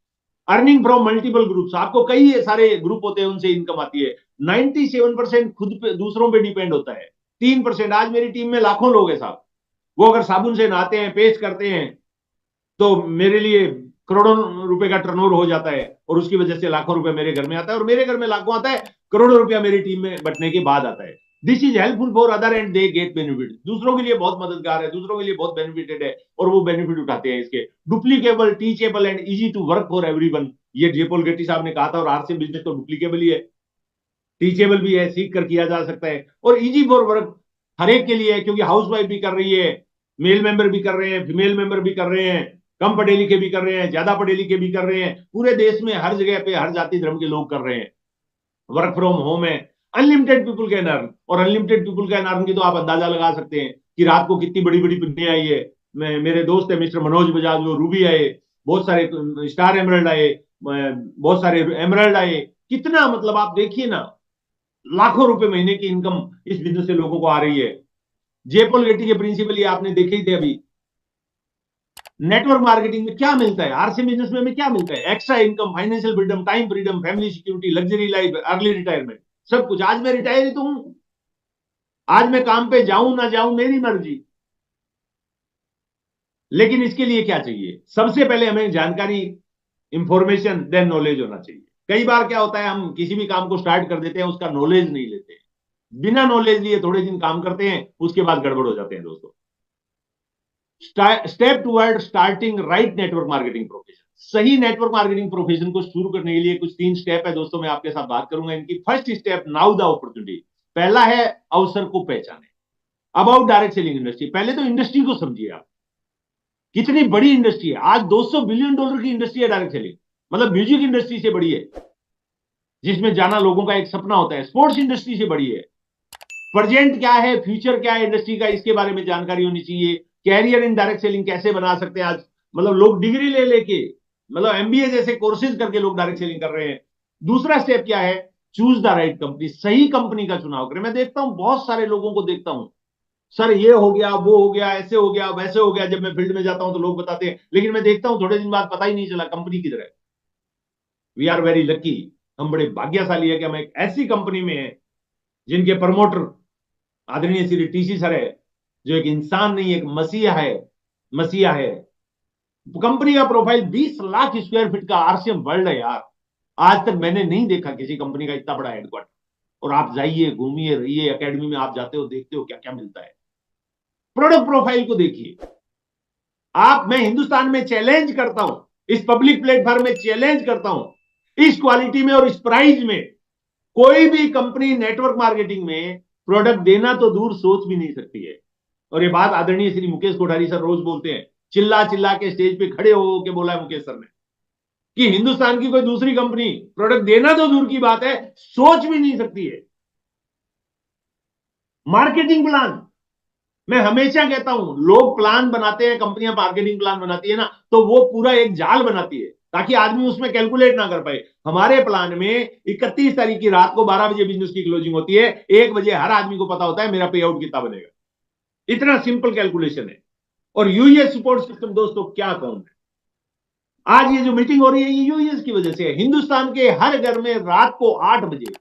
अर्निंग फ्रॉम मल्टीपल ग्रुप्स, आपको कई सारे ग्रुप होते हैं उनसे इनकम आती है। 97% खुद पे दूसरों पे डिपेंड होता है, 3%। आज मेरी टीम में लाखों लोग हैं साहब, वो अगर साबुन से नहाते हैं, पेस्ट करते हैं, तो मेरे लिए करोड़ों रुपए का टर्नओवर हो जाता है, और उसकी वजह से लाखों रुपए मेरे घर में आता है, और मेरे घर में लाखों आता है, करोड़ों रुपया मेरी टीम में बटने के बाद आता है। This is helpful for other and they get benefit, दूसरों के लिए बहुत मददगार है, दूसरों के लिए बहुत बेनिफिटेड है, और वो बेनिफिट उठाते हैं इसके। Duplicable, teachable and easy to work for everyone, ये जे पॉल गेटी साहब ने कहा था। और आरसीएम बिजनेस तो डुप्लीकेबल ही है, टीचेबल भी है, सीख कर किया जा सकता है, और इजी फॉर वर्क हर एक के लिए है, क्योंकि हाउस वाइफ भी कर रही है, मेल मेंबर भी कर रहे हैं, फीमेल मेंबर भी कर रहे हैं, कम पढ़े लिखे भी कर रहे हैं, ज्यादा पढ़े लिखे भी कर रहे हैं, पूरे देश में हर जगह पे हर जाति धर्म के लोग कर रहे हैं। वर्क फ्रॉम होम है, अनलिमिटेड पीपुल कैन अर्न, और अनलिमिटेड पीपुल कैन अर्न की तो आप अंदाजा लगा सकते हैं कि रात को कितनी बड़ी बड़ी पिन्ने आई है। मेरे दोस्त है मिस्टर मनोज बजाज, वो रूबी आए, बहुत सारे स्टार एमरल्ड आए, बहुत सारे एमरल्ड आए, कितना, मतलब आप देखिए ना, लाखों रुपए महीने की इनकम इस बिजनेस से लोगों को आ रही है। जे पॉल गेटी के प्रिंसिपल ये आपने देखे ही थे अभी। नेटवर्क मार्केटिंग में क्या मिलता है, आरसीएम बिजनेस में क्या मिलता है? Extra income, financial freedom, time freedom, family security, luxury life, early retirement, सब कुछ। आज मैं रिटायर ही तो हूं, आज मैं काम पे जाऊं ना जाऊं मेरी मर्जी। लेकिन इसके लिए क्या चाहिए? सबसे पहले हमें जानकारी, इंफॉर्मेशन, देन नॉलेज होना चाहिए। कई बार क्या होता है, हम किसी भी काम को स्टार्ट कर देते हैं, उसका नॉलेज नहीं लेते, बिना नॉलेज लिए थोड़े दिन काम करते हैं, उसके बाद गड़बड़ हो जाते हैं दोस्तों। Step toward starting right network marketing profession, सही नेटवर्क मार्केटिंग प्रोफेशन को शुरू करने के लिए कुछ 3 स्टेप है दोस्तों, मैं आपके साथ बात करूंगा इनकी। First step, now the opportunity, पहला है अवसर को पहचाने। अबाउट डायरेक्ट सेलिंग इंडस्ट्री, पहले तो इंडस्ट्री को समझिए आप, कितनी बड़ी इंडस्ट्री है। आज $200 बिलियन की इंडस्ट्री है डायरेक्ट सेलिंग, मतलब म्यूजिक इंडस्ट्री से बड़ी है, जिसमें जाना लोगों का एक सपना होता है। स्पोर्ट्स इंडस्ट्री से बड़ी है। प्रेजेंट क्या है, फ्यूचर क्या है इंडस्ट्री का, इसके बारे में जानकारी होनी चाहिए। कैरियर इन डायरेक्ट सेलिंग कैसे बना सकते हैं आज, मतलब लोग डिग्री ले लेके, मतलब एमबीए जैसे कोर्सेज करके लोग डायरेक्ट सेलिंग कर रहे हैं। दूसरा स्टेप क्या है, चूज द राइट कंपनी, सही कंपनी का चुनाव करें। मैं देखता हूं बहुत सारे लोगों को देखता हूं, सर ये हो गया, वो हो गया, ऐसे हो गया, वैसे हो गया। जब मैं फील्ड में जाता हूं तो लोग बताते हैं, लेकिन मैं देखता हूं थोड़े दिन बाद पता ही नहीं चला कंपनी किधर है। वी आर वेरी लकी, हम बड़े भाग्यशाली है कि हम एक ऐसी कंपनी में है जिनके प्रमोटर आदरणीय श्री टीसी सर है, जो एक इंसान नहीं, एक मसीहा है। मसीहा है। कंपनी का प्रोफाइल 20 लाख स्क्वायर फीट का आरसीएम वर्ल्ड है यार। आज तक मैंने नहीं देखा किसी कंपनी का इतना बड़ा हेडक्वार्टर। और आप जाइए, घूमिए, रहिए, एकेडमी में आप जाते हो, देखते हो क्या क्या मिलता है। प्रोडक्ट प्रोफाइल को देखिए आप। मैं हिंदुस्तान में चैलेंज करता हूं, इस पब्लिक प्लेटफॉर्म में चैलेंज करता हूं, इस क्वालिटी में और इस प्राइस में कोई भी कंपनी नेटवर्क मार्केटिंग में प्रोडक्ट देना तो दूर सोच भी नहीं सकती है। और ये बात आदरणीय श्री मुकेश कोठारी सर रोज बोलते हैं, चिल्ला चिल्ला के स्टेज पे खड़े हो के बोला है मुकेश सर ने कि हिंदुस्तान की कोई दूसरी कंपनी प्रोडक्ट देना तो दूर की बात है, सोच भी नहीं सकती है। मार्केटिंग प्लान, मैं हमेशा कहता हूं, लोग प्लान बनाते हैं, कंपनियां मार्केटिंग प्लान बनाती है ना, तो वो पूरा एक जाल बनाती है ताकि आदमी उसमें कैलकुलेट ना कर पाए। हमारे प्लान में 31 तारीख की रात को 12 बजे बिजनेस की क्लोजिंग होती है, 1 बजे हर आदमी को पता होता है मेरा पे आउट कितना बनेगा। इतना सिंपल कैलकुलेशन है। और यूएस सपोर्ट सिस्टम दोस्तों क्या कहूं मैं, आज ये जो मीटिंग हो रही है ये यूएस की वजह से है। हिंदुस्तान के हर घर में रात को 8 बजे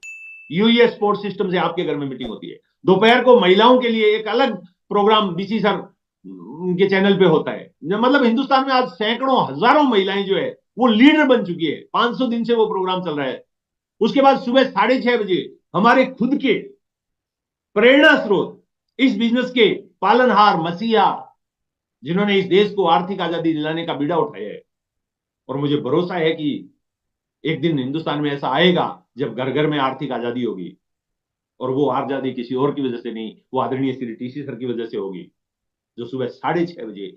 यूएस सपोर्ट सिस्टम से आपके घर में मीटिंग होती है। दोपहर को महिलाओं के लिए एक अलग प्रोग्राम बीसी सर के चैनल पे होता है। मतलब हिंदुस्तान में आज सैकड़ों हजारों महिलाएं जो है वो लीडर बन चुकी है। 500 दिन से वो प्रोग्राम चल रहा है। उसके बाद सुबह 6:30 बजे हमारे खुद के प्रेरणा स्रोत, इस बिजनेस के पालनहार मसीहा, जिन्होंने इस देश को आर्थिक आजादी दिलाने का बीड़ा उठाया है। और मुझे भरोसा है कि एक दिन हिंदुस्तान में ऐसा आएगा जब घर घर में आर्थिक आजादी होगी। और वो आजादी किसी और की वजह से नहीं, वो आदरणीय श्री टीसी सर की वजह से होगी, जो सुबह 6:30 बजे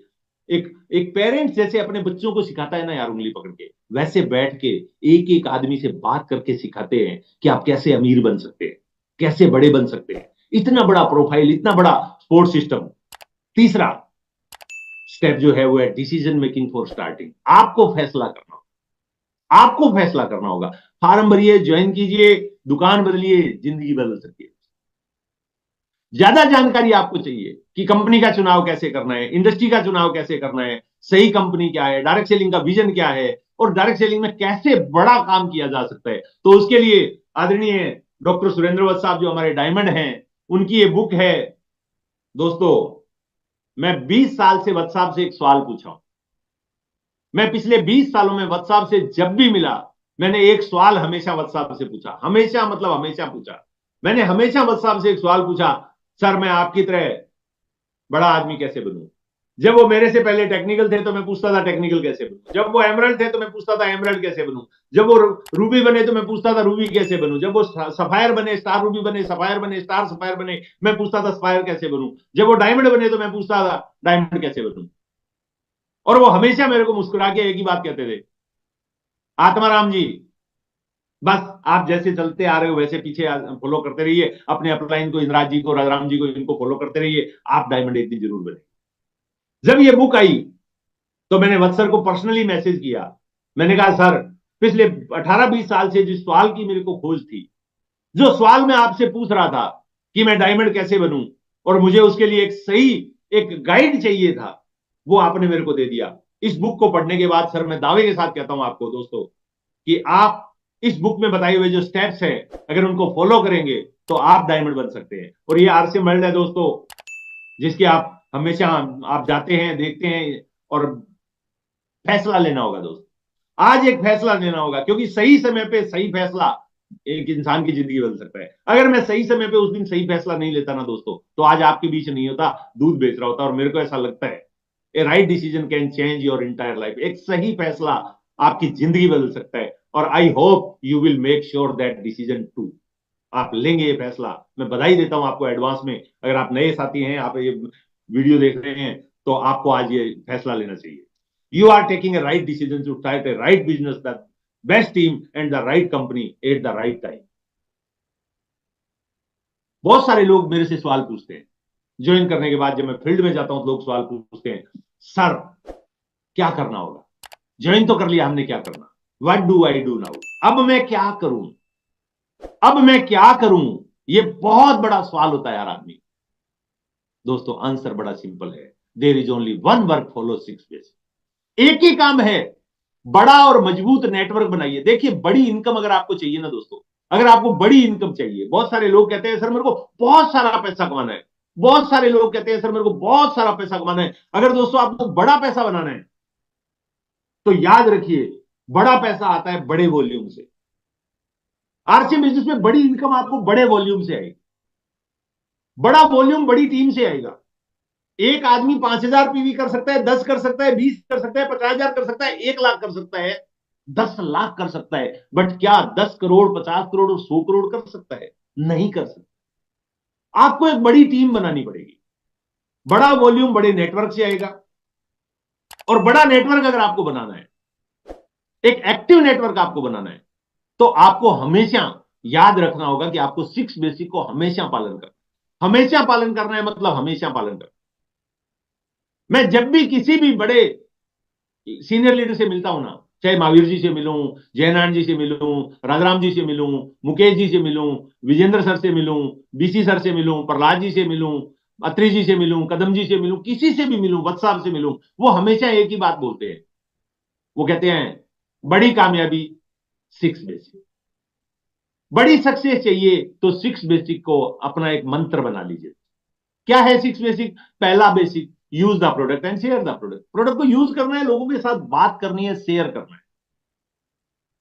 एक एक पेरेंट्स जैसे अपने बच्चों को सिखाता है ना यार, उंगली पकड़ के, वैसे बैठ के एक एक आदमी से बात करके सिखाते हैं कि आप कैसे अमीर बन सकते हैं, कैसे बड़े बन सकते हैं। इतना बड़ा प्रोफाइल, इतना बड़ा सपोर्ट सिस्टम। तीसरा स्टेप जो है वो है डिसीजन मेकिंग फॉर स्टार्टिंग। आपको फैसला करना होगा, आपको फैसला करना होगा। फार्म भरिए, ज्वाइन कीजिए, दुकान बदलिए, जिंदगी बदल सकती है। ज्यादा जानकारी आपको चाहिए कि कंपनी का चुनाव कैसे करना है, इंडस्ट्री का चुनाव कैसे करना है, सही कंपनी क्या है, डायरेक्ट सेलिंग का विजन क्या है, और डायरेक्ट सेलिंग में कैसे बड़ा काम किया जा सकता है। तो उसके लिए आदरणीय डॉक्टर सुरेंद्र वत्स साहब जो हमारे डायमंड हैं, उनकी ये बुक है। दोस्तों, मैं 20 साल से वत्स साहब से एक सवाल पूछा हूं। मैं पिछले 20 सालों में वत्स साहब से जब भी मिला, मैंने एक सवाल हमेशा वत्स साहब से पूछा। हमेशा मतलब हमेशा पूछा। मैंने हमेशा वत्स साहब से एक सवाल पूछा, सर मैं आपकी तरह बड़ा आदमी कैसे बनूं। जब वो मेरे से पहले टेक्निकल थे तो मैं पूछता था टेक्निकल कैसे बनूं। जब वो एमरल्ड थे तो मैं पूछता था एमरल्ड कैसे बनूं। जब वो रूबी बने तो मैं पूछता था रूबी कैसे बनूं। जब वो सफायर बने, स्टार रूबी बने, सफायर बने, स्टार सफायर बने, मैं पूछता था सफायर कैसे बनूं। जब वो डायमंड बने तो मैं पूछता था डायमंड कैसे बनूं। और वो हमेशा मेरे को मुस्कुरा के एक ही बात कहते थे, आत्माराम जी, बस आप जैसे चलते आ रहे हो वैसे पीछे फॉलो करते रहिए, अपने अपलाइन को, इंदिरा जी को, राजाराम जी को, इनको फॉलो करते रहिए, आप डायमंड एक दिन जरूर बने। जब ये बुक आई तो मैंने वत्स सर को पर्सनली मैसेज किया। मैंने कहा सर, पिछले 18-20 साल से जिस सवाल की मेरे को खोज थी, जो सवाल मैं आपसे पूछ रहा था कि मैं डायमंड कैसे बनूं, और मुझे उसके लिए एक सही एक गाइड चाहिए था, वो आपने मेरे को दे दिया। इस बुक को पढ़ने के बाद सर, मैं दावे के साथ कहता हूं आपको दोस्तों कि आप इस बुक में बताए हुए जो स्टेप्स हैं, अगर उनको फॉलो करेंगे तो आप डायमंड बन सकते हैं। और ये आरसीएम वर्ल्ड है दोस्तों, जिसके आप हमेशा आप जाते हैं, देखते हैं, और फैसला लेना होगा दोस्त। आज एक फैसला लेना होगा, क्योंकि सही समय पे सही फैसला एक इंसान की जिंदगी बदल सकता है। अगर मैं सही समय पे उस दिन सही फैसला नहीं लेता ना दोस्तों, तो आज आपके बीच नहीं होता, दूध बेच रहा होता। और मेरे को ऐसा लगता है, a right decision can change your entire life. एक सही फैसला आपकी जिंदगी बदल सकता है। और I hope you will make sure that decision too, आप लेंगे ये फैसला। मैं बधाई देता हूं आपको एडवांस में। अगर आप नए साथी हैं, आप ये वीडियो देख रहे हैं, तो आपको आज ये फैसला लेना चाहिए। You are taking a right decision to start a right business, the best team and the right company at the right time. बहुत सारे लोग मेरे से सवाल पूछते हैं ज्वाइन करने के बाद। जब मैं फील्ड में जाता हूं तो लोग सवाल पूछते हैं, सर क्या करना होगा, ज्वाइन तो कर लिया हमने, क्या करना, what do I do now, अब मैं क्या करूं, अब मैं क्या करूं। ये बहुत बड़ा सवाल होता है यार आदमी। दोस्तों आंसर बड़ा सिंपल है, there is only one work follow six basic. एक ही काम है, बड़ा और मजबूत नेटवर्क बनाइए। देखिए बड़ी इनकम अगर आपको चाहिए ना दोस्तों, अगर आपको बड़ी इनकम चाहिए, बहुत सारे लोग कहते हैं सर मेरे को बहुत सारा पैसा कमाना है, बहुत सारे लोग कहते हैं सर मेरे को बहुत सारा पैसा कमाना है। अगर दोस्तों आपको बड़ा पैसा बनाना है तो याद रखिए, बड़ा पैसा आता है बड़े वॉल्यूम से। आरसी बिजनेस में बड़ी इनकम आपको बड़े वॉल्यूम से आएगी, बड़ा वॉल्यूम बड़ी टीम से आएगा। एक आदमी 5,000 पीवी कर सकता है, 10 कर सकता है, 20 कर सकता है, 50,000 कर सकता है, 1 लाख कर सकता है, 10 लाख कर सकता है, बट क्या 10 करोड़, 50 करोड़ और 100 करोड़ कर सकता है? नहीं कर सकता। आपको एक बड़ी टीम बनानी पड़ेगी, बड़ा वॉल्यूम बड़े नेटवर्क से आएगा। और बड़ा नेटवर्क अगर आपको बनाना है, एक एक्टिव नेटवर्क आपको बनाना है, तो आपको हमेशा याद रखना होगा कि आपको सिक्स बेसिक को हमेशा पालन करना, हमेशा पालन करना है, मतलब हमेशा पालन करना। मैं जब भी किसी भी बड़े सीनियर लीडर से मिलता हूं ना, चाहे महावीर जी से मिलूं, जयनारायण जी से मिलूं, राजाराम जी से मिलूं, मुकेश जी से मिलूं, विजेंद्र सर से मिलूं, बीसी सर से मिलूं, प्रहलाद जी से मिलूं, अत्री जी से मिलूं, कदम जी से मिलूं, किसी से भी मिलूं, वत्स साहब से मिलूं, वो हमेशा एक ही बात बोलते हैं। वो कहते हैं बड़ी कामयाबी सिक्स बेसिक, बड़ी सक्सेस चाहिए तो सिक्स बेसिक को अपना एक मंत्र बना लीजिए। क्या है सिक्स बेसिक? पहला basic, use the product and share the product. Product को यूज करना है, लोगों के साथ बात करनी है, शेयर करना है।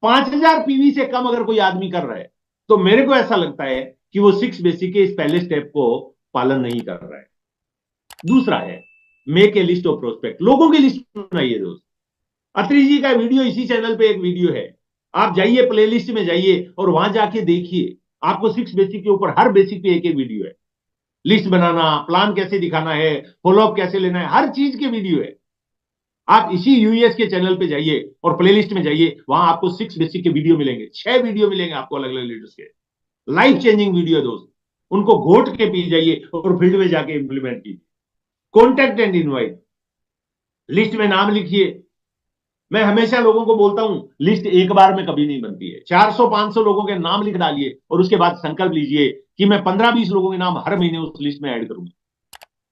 5,000 पीवी से कम अगर कोई आदमी कर रहा है तो मेरे को ऐसा लगता है कि वो सिक्स बेसिक के इस पहले स्टेप को पालन नहीं कर रहा है। दूसरा है make a list of prospect, लोगों की लिस्ट बनाइए दोस्त। अत्री जी का वीडियो इसी चैनल पे एक वीडियो है, आप जाइए प्लेलिस्ट में जाइए और वहां जाके देखिए, आपको सिक्स बेसिक के ऊपर हर बेसिक पे एक एक वीडियो है। लिस्ट बनाना, प्लान कैसे दिखाना है, फॉलोअप कैसे लेना है, हर चीज के वीडियो है। आप इसी यूएस के चैनल पे जाइए और प्लेलिस्ट में जाइए, वहां आपको सिक्स बेसिक के वीडियो मिलेंगे, 6 वीडियो मिलेंगे आपको अलग अलग लीडर्स के, लाइफ चेंजिंग वीडियो दोस्त। उनको घोट के पी जाइए और फील्ड में जाके इंप्लीमेंट कीजिए। कॉन्टैक्ट एंड इनवाइट, लिस्ट में नाम लिखिए। मैं हमेशा लोगों को बोलता हूं लिस्ट एक बार में कभी नहीं बनती है। 400-500 लोगों के नाम लिख डालिए और उसके बाद संकल्प लीजिए कि मैं 15-20 लोगों के नाम हर महीने उस लिस्ट में ऐड करूंगा,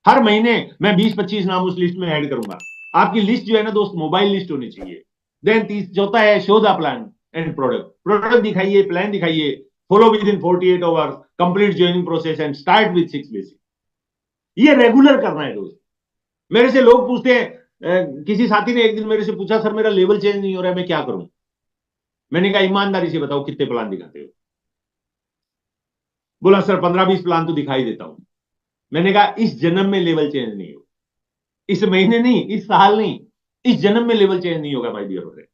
हर महीने मैं 20-25 नाम उस लिस्ट में ऐड करूंगा। आपकी लिस्ट जो है ना दोस्त, मोबाइल लिस्ट होनी चाहिए। देन चौथा है show the plan and product, product दिखाइए, प्लान दिखाइए, follow with in 48 hours, complete joining process and start with six basic. ये रेगुलर करना है दोस्त। मेरे से लोग पूछते हैं, किसी साथी ने एक दिन मेरे से पूछा सर मेरा लेवल चेंज नहीं हो रहा है, मैं क्या करूं? मैंने कहा ईमानदारी से बताओ कितने प्लान दिखाते हो? बोला सर 15-20 प्लान तो दिखाई देता हूं। मैंने कहा इस जन्म में लेवल चेंज नहीं हो, इस महीने नहीं, इस साल नहीं, इस जन्म में लेवल चेंज नहीं होगा माय डियर फ्रेंड।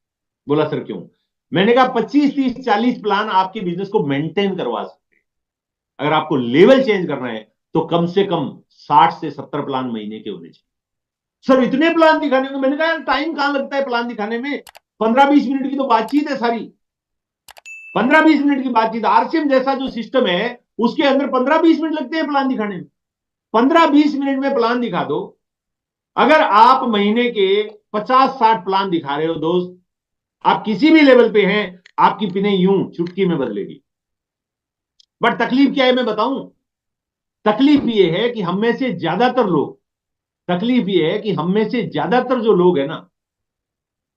बोला सर क्यों? मैंने कहा 25-30-40 प्लान आपके बिजनेस को मेंटेन करवा सकते हैं, अगर आपको लेवल चेंज करना है तो कम से कम 60 से 70 प्लान महीने के होने चाहिए। सर इतने प्लान दिखाने को? मैंने कहा टाइम कहां लगता है प्लान दिखाने में, 15-20 मिनट की तो बातचीत है सारी, 15-20 मिनट की बातचीत। आरसीएम जैसा जो सिस्टम है उसके अंदर 15-20 मिनट लगते हैं प्लान दिखाने में। 15-20 मिनट में प्लान दिखा दो। अगर आप महीने के 50-60 प्लान दिखा रहे हो दोस्त, आप किसी भी लेवल पे हैं, आपकी पिने यूं चुटकी में बदलेगी। बट तकलीफ क्या है मैं बताऊं? तकलीफ यह है कि हम में से ज्यादातर लोग, तकलीफ यह है कि हम में से ज्यादातर जो लोग है ना,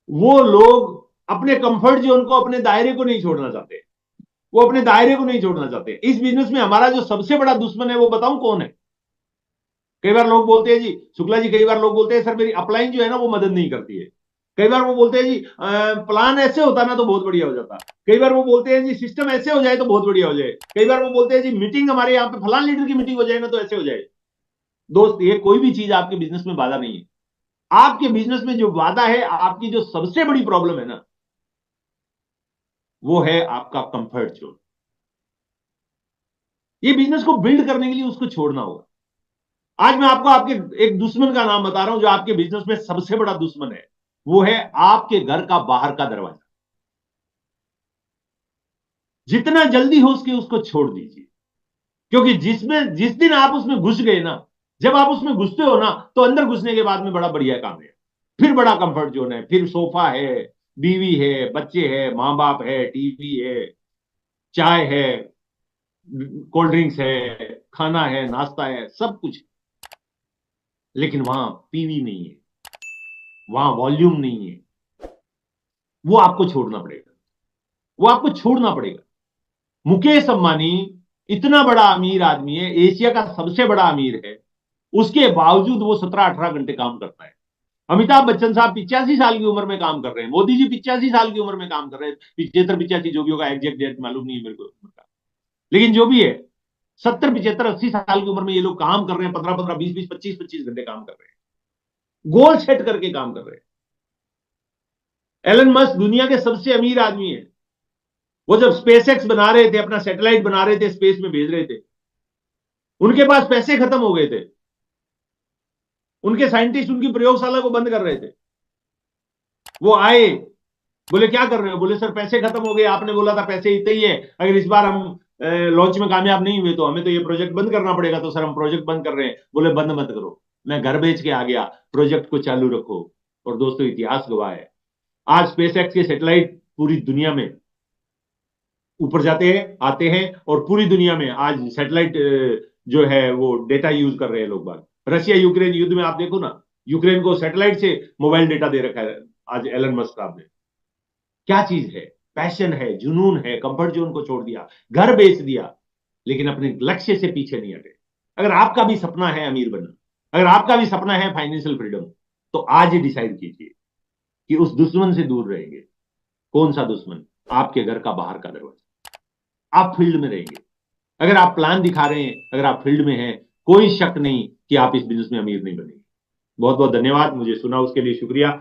वो लोग अपने कंफर्ट जोन को, अपने दायरे को नहीं छोड़ना चाहते। वो अपने दायरे को नहीं छोड़ना चाहते। इस बिजनेस में हमारा जो सबसे बड़ा दुश्मन है वो बताऊं कौन है? कई बार लोग बोलते हैं जी शुक्ला जी, कई बार लोग बोलते हैं सर मेरी अपलाइन जो है ना वो मदद नहीं करती है। कई बार वो बोलते हैं जी प्लान ऐसे होता ना तो बहुत बढ़िया हो जाता। कई बार वो बोलते हैं जी सिस्टम ऐसे हो जाए तो बहुत बढ़िया हो जाए। कई बार वो बोलते हैं जी मीटिंग हमारे यहाँ पे फलान लीडर की मीटिंग हो जाए ना तो ऐसे हो जाए। दोस्त ये कोई भी चीज आपके बिजनेस में बाधा नहीं है। आपके बिजनेस में जो बाधा है, आपकी जो सबसे बड़ी प्रॉब्लम है ना, वो है आपका कंफर्ट जोन। ये बिजनेस को बिल्ड करने के लिए उसको छोड़ना होगा। आज मैं आपको आपके एक दुश्मन का नाम बता रहा हूं जो आपके बिजनेस में सबसे बड़ा दुश्मन है, वो है आपके घर का बाहर का दरवाजा। जितना जल्दी हो सके उसको छोड़ दीजिए, क्योंकि जिस दिन आप उसमें घुस गए ना, जब आप उसमें घुसते हो ना, तो अंदर घुसने के बाद में बड़ा बढ़िया काम है, फिर बड़ा कंफर्ट जोन है, फिर सोफा है, बीवी है, बच्चे है, मां बाप है, टीवी है, चाय है, कोल्ड ड्रिंक्स है, खाना है, नाश्ता है, सब कुछ। लेकिन वहां पीवी नहीं है, वहां वॉल्यूम नहीं है। वो आपको छोड़ना पड़ेगा, वो आपको छोड़ना पड़ेगा। मुकेश अंबानी इतना बड़ा अमीर आदमी है, एशिया का सबसे बड़ा अमीर है, उसके बावजूद वो 17-18 घंटे काम करता है। अमिताभ बच्चन साहब 85 साल की उम्र में काम कर रहे हैं, मोदी जी 85 साल की उम्र में काम कर रहे हैं, 75-85 जो भी होगा, एग्जैक्ट डेट मालूम नहीं है मेरे को उम्र का, लेकिन जो भी है 70-75-80 साल की उम्र में ये लोग काम कर रहे हैं, 15-15, 20-20, 25-25 घंटे काम कर रहे हैं, गोल सेट करके काम कर रहे हैं। एलन मस्क दुनिया के सबसे अमीर आदमी है। वो जब स्पेसएक्स बना रहे थे, अपना सैटेलाइट बना रहे थे, स्पेस में भेज रहे थे, उनके पास पैसे खत्म हो गए थे, उनके साइंटिस्ट उनकी प्रयोगशाला को बंद कर रहे थे। वो आए, बोले क्या कर रहे हो? बोले सर पैसे खत्म हो गए, आपने बोला था पैसे इतने ही है, अगर इस बार हम लॉन्च में कामयाब नहीं हुए तो हमें तो ये प्रोजेक्ट बंद करना पड़ेगा। तो सर हम प्रोजेक्ट बंद कर रहे हैं। बोले बंद मत करो, मैं घर बेच के आ गया, प्रोजेक्ट को चालू रखो। और दोस्तों इतिहास गवाह है, आज स्पेसएक्स के सैटेलाइट पूरी दुनिया में ऊपर जाते हैं, आते हैं, और पूरी दुनिया में आज सैटेलाइट जो है वो डेटा यूज कर रहे हैं लोग बाग। रशिया यूक्रेन युद्ध में आप देखो ना, यूक्रेन को सैटेलाइट से मोबाइल डेटा दे रखा है आज एलन मस्क साहब ने। क्या चीज है? पैशन है, जुनून है, कंफर्ट जोन को छोड़ दिया, घर बेच दिया, लेकिन अपने लक्ष्य से पीछे नहीं हटे। अगर आपका भी सपना है अमीर बनना, अगर आपका भी सपना है फाइनेंशियल फ्रीडम, तो आज ही डिसाइड कीजिए कि उस दुश्मन से दूर रहेंगे। कौन सा दुश्मन? आपके घर का बाहर का दरवाजा। आप फील्ड में रहेंगे, अगर आप प्लान दिखा रहे हैं, अगर आप फील्ड में हैं, कोई शक नहीं कि आप इस बिजनेस में अमीर नहीं बनेंगे। बहुत बहुत धन्यवाद, मुझे सुना उसके लिए शुक्रिया।